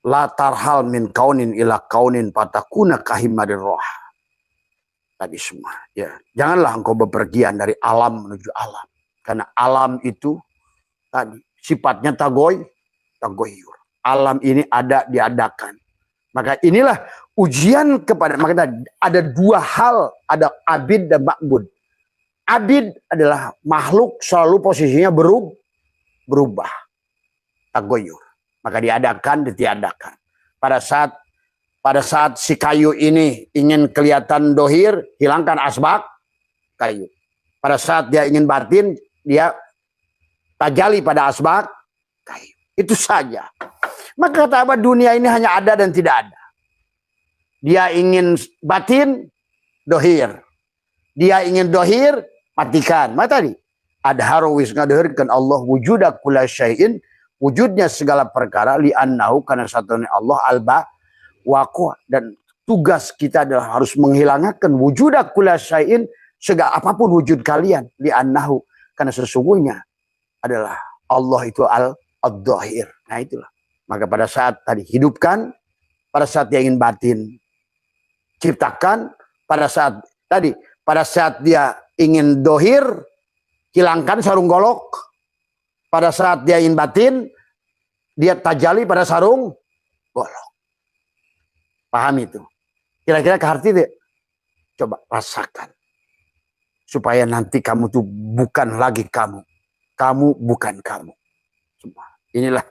la tarhal min kaunin ila kaunin patakuna kahimarir roh. Tadi semua ya. Janganlah engkau bepergian dari alam menuju alam. Karena alam itu tadi sifatnya tagoyur. Alam ini diadakan. Maka inilah ujian kepada, maka ada dua hal, ada abid dan ma'bud. Abid adalah makhluk selalu posisinya berubah. Tagoyur. Maka diadakan, ditiadakan. Pada saat si kayu ini ingin kelihatan dohir, hilangkan asbak kayu. Pada saat dia ingin batin, dia tajali pada asbak kayu. Itu saja. Maka kata apa, dunia ini hanya ada dan tidak ada. Dia ingin batin, dohir. Dia ingin dohir, matikan. Maka tadi, adharawis ngadohirkan Allah wujuda kula syai'in, wujudnya segala perkara, li'annahu karena satunya Allah alba waqo, dan tugas kita adalah harus menghilangkan wujuda kula syai'in, segala apapun wujud kalian, li'annahu karena sesungguhnya adalah Allah itu al-dhahir. Nah itulah. Maka pada saat tadi hidupkan, pada saat dia ingin batin ciptakan, pada saat dia ingin dohir, hilangkan sarung golok. Pada saat dia ingin batin, dia tajali pada sarung golok. Paham itu? Kira-kira kearti deh. Coba rasakan. Supaya nanti kamu tuh bukan lagi kamu. Kamu bukan kamu. Inilah.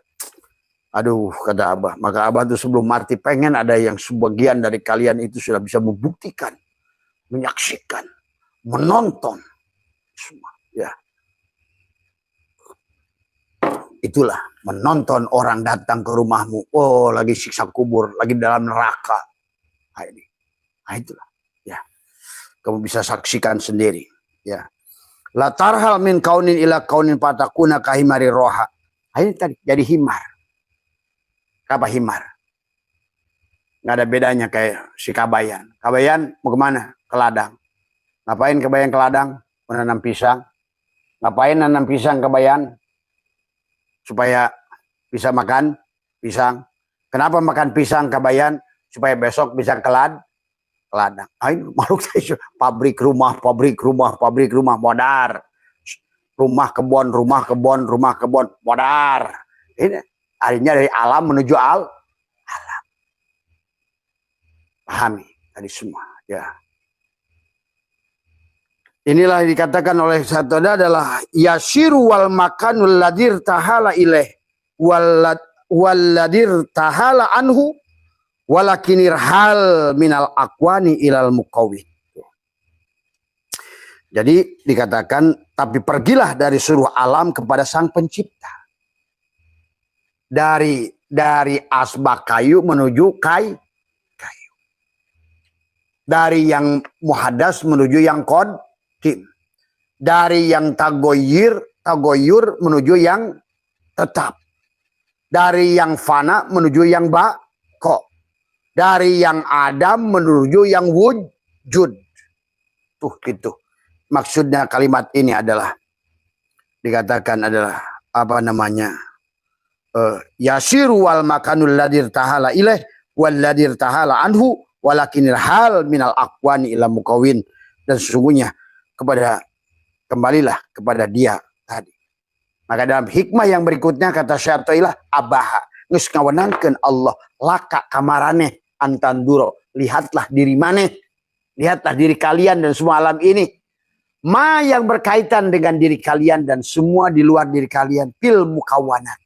Aduh, kata Abah. Maka Abah tuh sebelum mati pengen ada yang sebagian dari kalian itu sudah bisa membuktikan, menyaksikan, menonton semua. Ya. Itulah menonton orang datang ke rumahmu. Oh, lagi siksa kubur, lagi dalam neraka. Nah, itulah. Ya. Kamu bisa saksikan sendiri. Ya. La tarhal min kaunin ila kaunin patakuna kahimari roha. Ini tadi jadi himar. Apa himar? Nggak ada bedanya kayak si kabayan. Kabayan mau kemana? Ke ladang. Ngapain kabayan ke ladang? Menanam pisang. Ngapain nanam pisang kabayan? Supaya bisa makan pisang. Kenapa makan pisang kabayan? Supaya besok bisa ke ladang. Ini makhluk pabrik rumah, modar. Rumah kebon, modar. Ini akhirnya dari alam menuju alam. Pahami tadi semua. Ya. Inilah yang dikatakan oleh Satoda adalah yasiru wal makanul ladir tahala ilaih wal ladir tahala anhu walakinir hal minal akwani ilal mukawin. Jadi dikatakan tapi pergilah dari seluruh alam kepada sang pencipta. Dari asbak kayu menuju kayu. Dari yang muhadas menuju yang qadim. Dari yang tagoyur menuju yang tetap. Dari yang fana menuju yang bako. Dari yang adam menuju yang wujud. Tuh gitu. Maksudnya kalimat ini adalah dikatakan adalah apa namanya? Yasiru wal makanul ladir tahala ilaih wal ladir tahala anhu walakinil hal minal aqwani ila mukawin, dan sesungguhnya kembalilah kepada dia tadi. Maka dalam hikmah yang berikutnya kata Syaikhullah abaha geus ngawenangkeun Allah laka kamarane antanduro, lihatlah diri maneh, lihatlah diri kalian dan semua alam ini, ma yang berkaitan dengan diri kalian dan semua di luar diri kalian, fil mukawanat.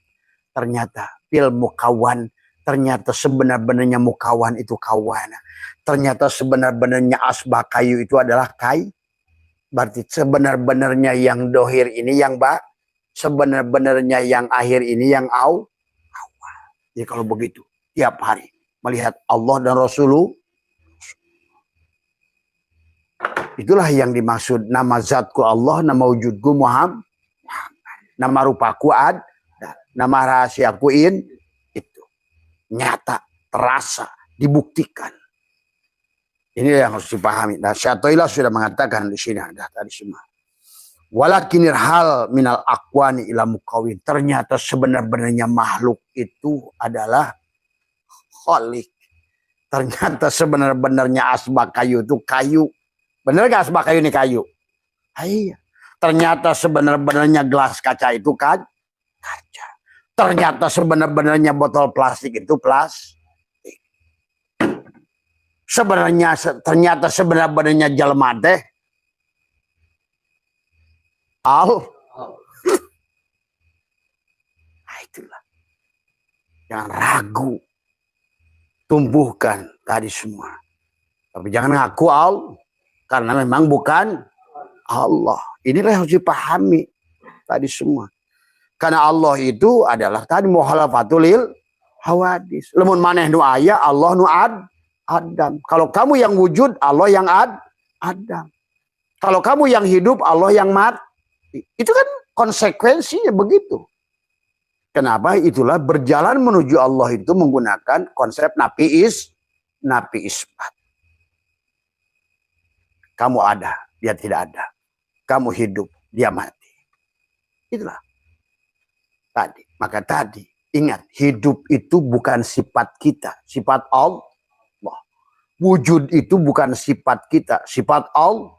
Ternyata fil mukawan, ternyata sebenar-benarnya mukawan itu kawana. Ternyata sebenar-benarnya asbak kayu itu adalah kai. Berarti sebenar-benarnya yang dohir ini yang sebenar-benarnya yang akhir ini yang awal. Jadi kalau begitu tiap hari melihat Allah dan Rasulullah, itulah yang dimaksud nama zatku Allah, nama wujudku Muhammad, nama rupaku ad, nama rahasiaku itu nyata, terasa, dibuktikan. Ini yang harus dipahami. Nah, Syaikhullah sudah mengatakan di sini ada tadi semua. Walakinir hal minal akwani ila mukawin. Ternyata sebenar-benarnya makhluk itu adalah kholik. Ternyata sebenar-benarnya asbak kayu itu kayu. Bener gak asbak kayu ini kayu? Iya. Ternyata sebenar-benarnya gelas kaca itu kan kaca. Ternyata sebenar-benarnya botol plastik itu plastik. Ternyata sebenar-benarnya jelema teh Nah, itulah. Jangan ragu. Tumbuhkan tadi semua. Tapi jangan ngaku karena memang bukan Allah. Inilah yang harus dipahami tadi semua. Karena Allah itu adalah tadi muhalafatul hawadis. Lamun maneh nu aya, Allah nu Adam. Kalau kamu yang wujud, Allah yang Adam. Kalau kamu yang hidup, Allah yang mati. Itu kan konsekuensinya begitu. Kenapa? Itulah berjalan menuju Allah itu menggunakan konsep nafi isbat. Kamu ada, dia tidak ada. Kamu hidup, dia mati. Itulah. Tadi. Maka tadi, ingat, hidup itu bukan sifat kita. Sifat Allah. Wujud itu bukan sifat kita. Sifat Allah.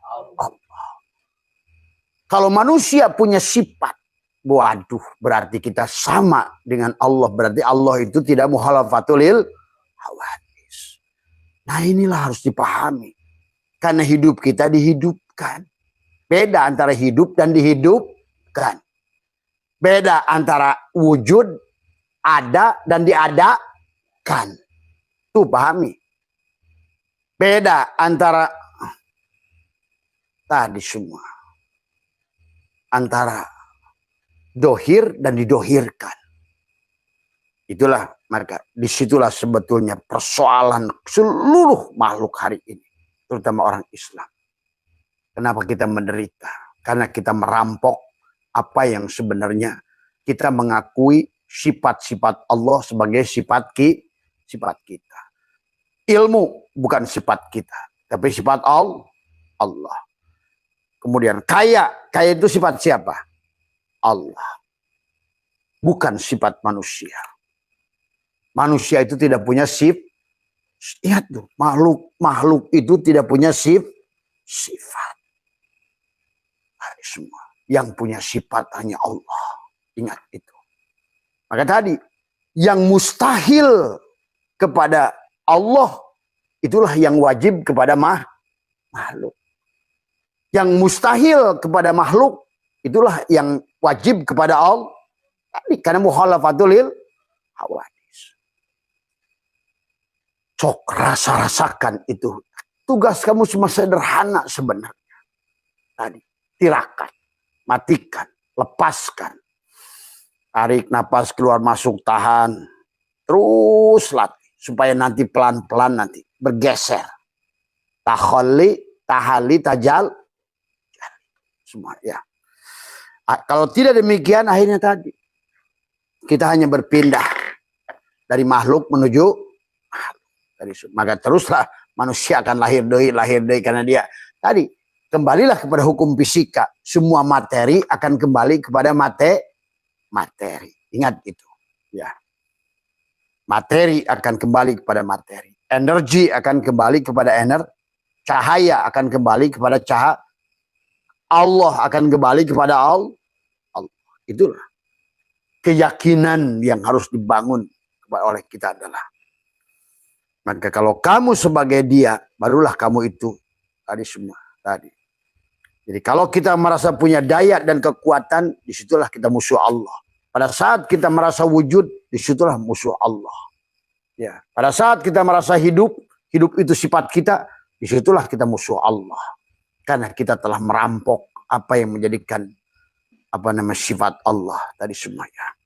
Kalau manusia punya sifat, waduh, berarti kita sama dengan Allah. Berarti Allah itu tidak muhalafatul hawadis. Nah, inilah harus dipahami. Karena hidup kita dihidupkan. Beda antara hidup dan dihidupkan. Beda antara wujud, ada dan diadakan. Tuh pahami. Beda antara tadi semua. Antara dohir dan didohirkan. Itulah, maka disitulah sebetulnya persoalan seluruh makhluk hari ini. Terutama orang Islam. Kenapa kita menderita? Karena kita merampok apa yang sebenarnya kita mengakui sifat-sifat Allah sebagai sifat kita. Ilmu bukan sifat kita, tapi sifat Allah. Kemudian kaya itu sifat siapa? Allah. Bukan sifat manusia. Manusia itu tidak punya sifat. Lihat tuh, makhluk itu tidak punya sifat. Hari semua yang punya sifat hanya Allah. Ingat itu. Maka tadi yang mustahil kepada Allah itulah yang wajib kepada makhluk. Yang mustahil kepada makhluk itulah yang wajib kepada Allah. Karena muhalafatul hawadis. Sok rasakan itu. Tugas kamu cuma sederhana sebenarnya. Tadi, tirakan, matikan, lepaskan. Tarik napas keluar masuk, tahan. Terus latih supaya nanti pelan-pelan nanti bergeser. Tahali, tajal. Semua ya. Kalau tidak demikian akhirnya tadi kita hanya berpindah dari makhluk menuju makhluk. Maka teruslah manusia akan lahir doi karena dia tadi kembalilah kepada hukum fisika. Semua materi akan kembali kepada materi. Ingat itu ya. Materi akan kembali kepada materi. Energi akan kembali kepada energi. Cahaya akan kembali kepada cahaya. Allah akan kembali kepada Allah. Itulah keyakinan yang harus dibangun oleh kita adalah. Maka kalau kamu sebagai dia, barulah kamu itu tadi semua tadi. Jadi kalau kita merasa punya daya dan kekuatan, disitulah kita musuh Allah. Pada saat kita merasa wujud, disitulah musuh Allah. Ya, pada saat kita merasa hidup itu sifat kita, disitulah kita musuh Allah. Karena kita telah merampok apa yang menjadikan sifat Allah tadi semuanya.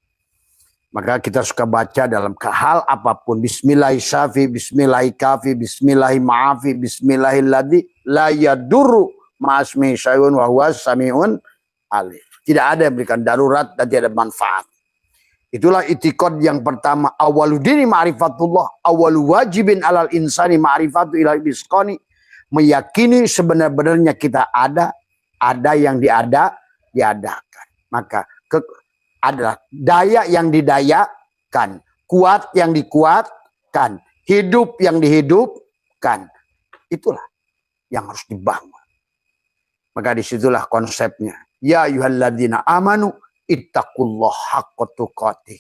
Maka kita suka baca dalam hal apapun. Bismillahirrahmanirrahim, bismillahirrahmanirrahim, bismillahirrahmanirrahim, bismillahirrahmanirrahim, la yadurru ma'asmi syai'un wa huwa sami'un alim. Tidak ada yang berikan darurat dan tidak ada manfaat. Itulah itikad yang pertama. Awaludini ma'rifatullah, awalu wajibin alal insani ma'rifatu ilal bisqani. Meyakini sebenar-benarnya kita ada yang diadakan. Maka adalah daya yang didayakan, kuat yang dikuatkan, hidup yang dihidupkan. Itulah yang harus dibangun. Maka disitulah konsepnya. Ya ayyuhalladzina amanu ittaqullaha haqqa tuqatih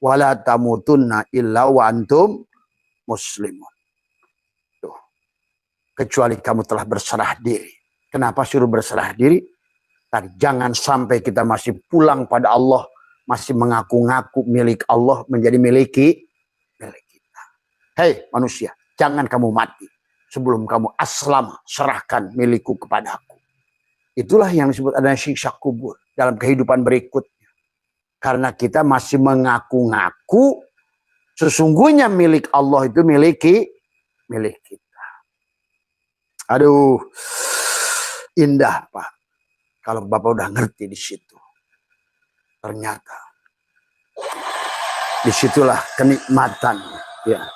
wa la tamutunna illa wa antum muslimun. Tuh. Kecuali kamu telah berserah diri. Kenapa suruh berserah diri? Tadi jangan sampai kita masih pulang pada Allah, masih mengaku-ngaku milik Allah menjadi milik kita. Hei manusia, jangan kamu mati sebelum kamu aslam, serahkan milikku kepadaku. Itulah yang disebut adanya siksa kubur dalam kehidupan berikutnya. Karena kita masih mengaku-ngaku sesungguhnya milik Allah itu milik kita. Aduh, indah Pak. Kalau Bapak udah ngerti di situ. Ternyata disitulah kenikmatan, ya.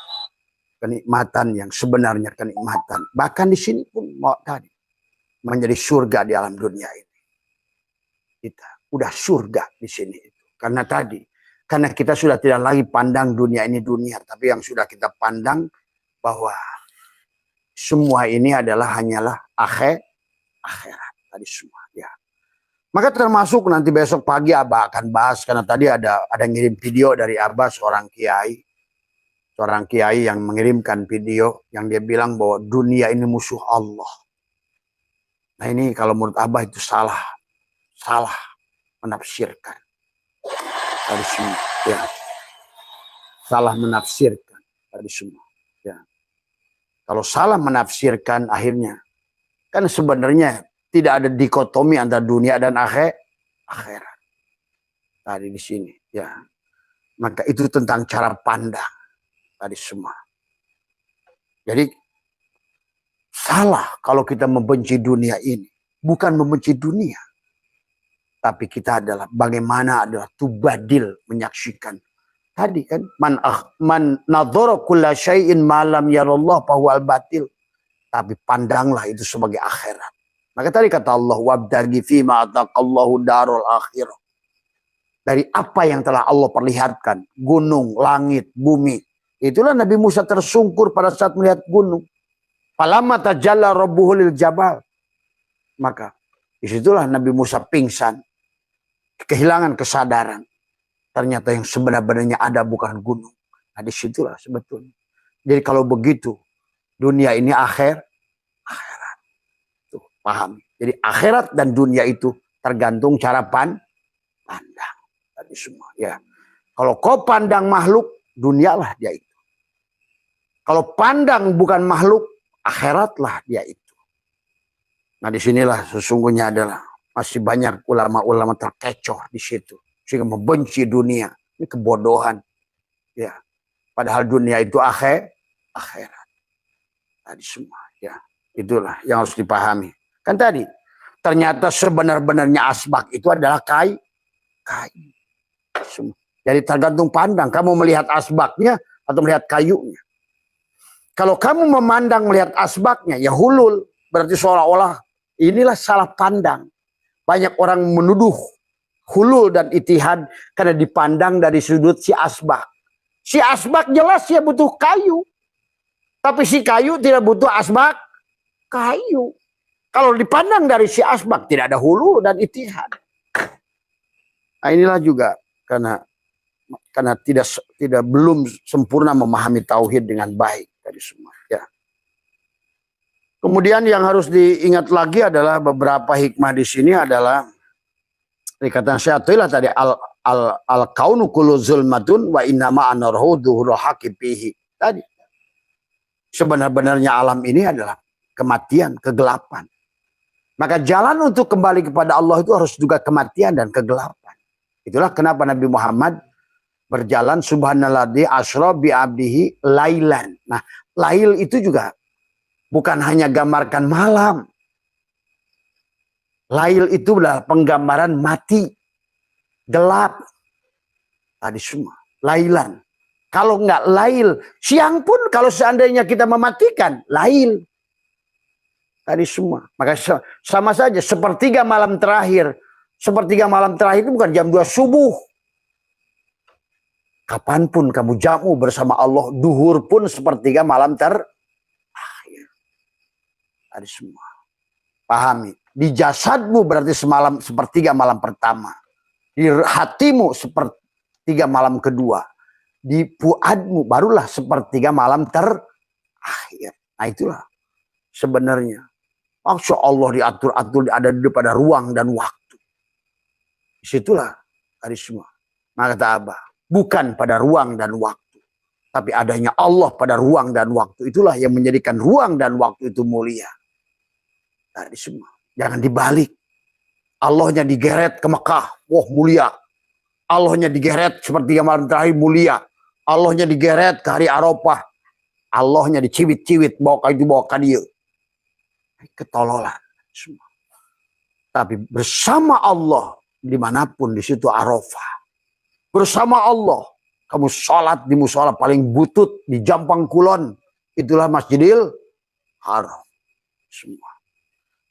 Kenikmatan yang sebenarnya kenikmatan. Bahkan di sini pun mau tadi menjadi surga di alam dunia ini. Kita udah surga di sini itu. Karena kita sudah tidak lagi pandang dunia ini dunia, tapi yang sudah kita pandang bahwa semua ini hanyalah akhirat tadi semua, ya. Maka termasuk nanti besok pagi Abah akan bahas, karena tadi ada ngirim video dari Abah, seorang kiai yang mengirimkan video yang dia bilang bahwa dunia ini musuh Allah. Nah ini kalau menurut Abah itu salah menafsirkan tadi semua, ya. Salah menafsirkan tadi semua, ya. Kalau salah menafsirkan akhirnya kan sebenarnya tidak ada dikotomi antara dunia dan akhirat. Tadi di sini, ya. Maka itu tentang cara pandang tadi semua. Jadi salah kalau kita membenci dunia ini. Bukan membenci dunia. Tapi kita adalah bagaimana adalah tubadil menyaksikan. Tadi kan man nadhara kulla syai'in ma lam yarallah fahuwal batil. Tapi pandanglah itu sebagai akhirat. Maka tadi kata Allah wabtaghi fima ataqallahu darul akhirah. Dari apa yang telah Allah perlihatkan, gunung, langit, bumi. Itulah Nabi Musa tersungkur pada saat melihat gunung. Falamma tajalla rabbuhu lil jabal. Maka disitulah Nabi Musa pingsan. Kehilangan kesadaran. Ternyata yang sebenarnya ada bukan gunung. Nah disitulah sebetulnya. Jadi kalau begitu, dunia ini akhirat. Tuh, paham. Jadi akhirat dan dunia itu tergantung cara pandang. Tadi semua, ya. Kalau kau pandang makhluk, dunialah dia itu. Kalau pandang bukan makhluk, akhiratlah dia itu. Nah disinilah sesungguhnya adalah masih banyak ulama-ulama terkecoh di situ. Sehingga membenci dunia. Ini kebodohan. Ya. Padahal dunia itu akhirat. Tadi semua, ya. Itulah yang harus dipahami. Kan tadi, ternyata sebenar-benarnya asbak itu adalah kayu. Jadi tergantung pandang. Kamu melihat asbaknya atau melihat kayunya. Kalau kamu memandang melihat asbaknya, ya hulul. Berarti seolah-olah inilah salah pandang. Banyak orang menuduh hulul dan itihad karena dipandang dari sudut si asbak. Si asbak jelas dia butuh kayu. Tapi si kayu tidak butuh asbak kayu. Kalau dipandang dari si asbak tidak ada hulul dan itihad. Nah inilah juga karena belum sempurna memahami tauhid dengan baik dari semua, ya. Kemudian yang harus diingat lagi adalah beberapa hikmah di sini adalah dikatakan syaitulah tadi al kaunu kullu zulmatun wa innama anarhu dhuhru haqiqihi. Tadi sebenarnya alam ini adalah kematian, kegelapan. Maka jalan untuk kembali kepada Allah itu harus juga kematian dan kegelapan. Itulah kenapa Nabi Muhammad berjalan subhanalladzi asra bi abdihi lailan. Nah, lail itu juga bukan hanya gambarkan malam. Lail itu adalah penggambaran mati, gelap. Tadi semua, lailan. Kalau enggak lail, siang pun kalau seandainya kita mematikan, lail. Tadi semua. Maka sama saja sepertiga malam terakhir Sepertiga malam terakhir itu bukan jam 2 subuh. Kapanpun kamu jamu bersama Allah, duhur pun sepertiga malam terakhir. Ada semua. Pahami. Di jasadmu berarti semalam sepertiga malam pertama. Di hatimu sepertiga malam kedua. Di fuadmu barulah sepertiga malam terakhir. Nah itulah sebenarnya. Maksud Allah diatur-atur ada pada ruang dan waktu. Disitulah ada semua. Maka kata Abah, bukan pada ruang dan waktu. Tapi adanya Allah pada ruang dan waktu. Itulah yang menjadikan ruang dan waktu itu mulia. Nah, di semua. Jangan dibalik. Allahnya digeret ke Mekah. Wah mulia. Allahnya digeret seperti yang malam terakhir mulia. Allahnya digeret ke hari Arafah. Allahnya dicibit-cibit. Bawa ke dia. Ketololan. Semua. Tapi bersama Allah. Dimanapun di situ Arafah. Bersama Allah. Kamu sholat di musola paling butut. Di Jampang Kulon. Itulah Masjidil Haram. Semua.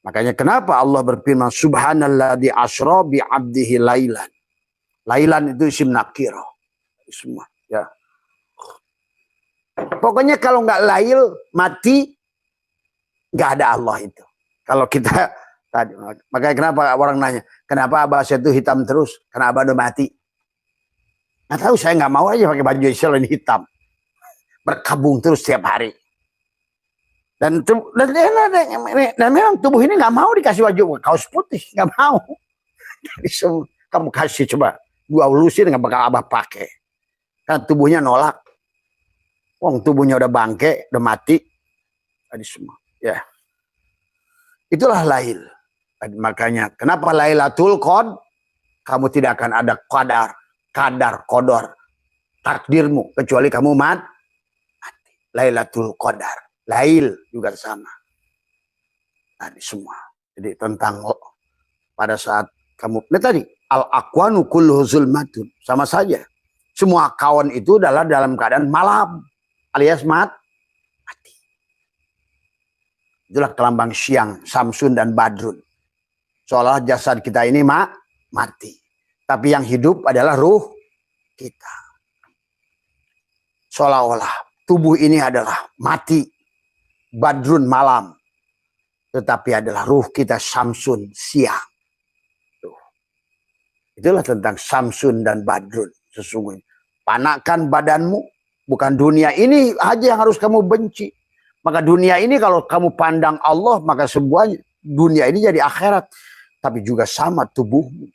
Makanya kenapa Allah berfirman. Subhanalladzi asra bi abdihi lailan. Lailan itu isim nakirah. Semua. Ya. Pokoknya kalau nggak lail, mati. Nggak ada Allah itu. Kalau kita... Tadi, makanya kenapa orang nanya, kenapa Abah saya itu hitam terus? Karena Abah udah mati. Nggak tahu, saya nggak mau aja pakai baju Islam hitam. Berkabung terus setiap hari. Dan memang tubuh ini nggak mau dikasih baju kaos putih, nggak mau. Kamu kasih coba 2 lusin nggak bakal Abah pakai. Kan tubuhnya nolak. Wong tubuhnya udah bangke, udah mati. Tadi semua, ya. Itulah lail. Makanya kenapa Lailatul Qadar? Kamu tidak akan ada kodor takdirmu kecuali kamu mati. Lailatul Qadar. Lail juga sama. Nah, semua. Jadi tentang pada saat kamu tadi al-aqwanu kulluhu zulmatun, sama saja. Semua kawan itu adalah dalam keadaan malam alias mati. Itulah kelambang siang, Samsun dan Badrun. Seolah jasad kita ini mati. Tapi yang hidup adalah ruh kita. Seolah-olah tubuh ini adalah mati. Badrun malam. Tetapi adalah ruh kita Samsun siang. Itulah tentang Samsun dan Badrun. Sesungguhnya. Panakkan badanmu. Bukan dunia ini aja yang harus kamu benci. Maka dunia ini kalau kamu pandang Allah, maka semuanya dunia ini jadi akhirat. Tapi juga sama tubuhmu.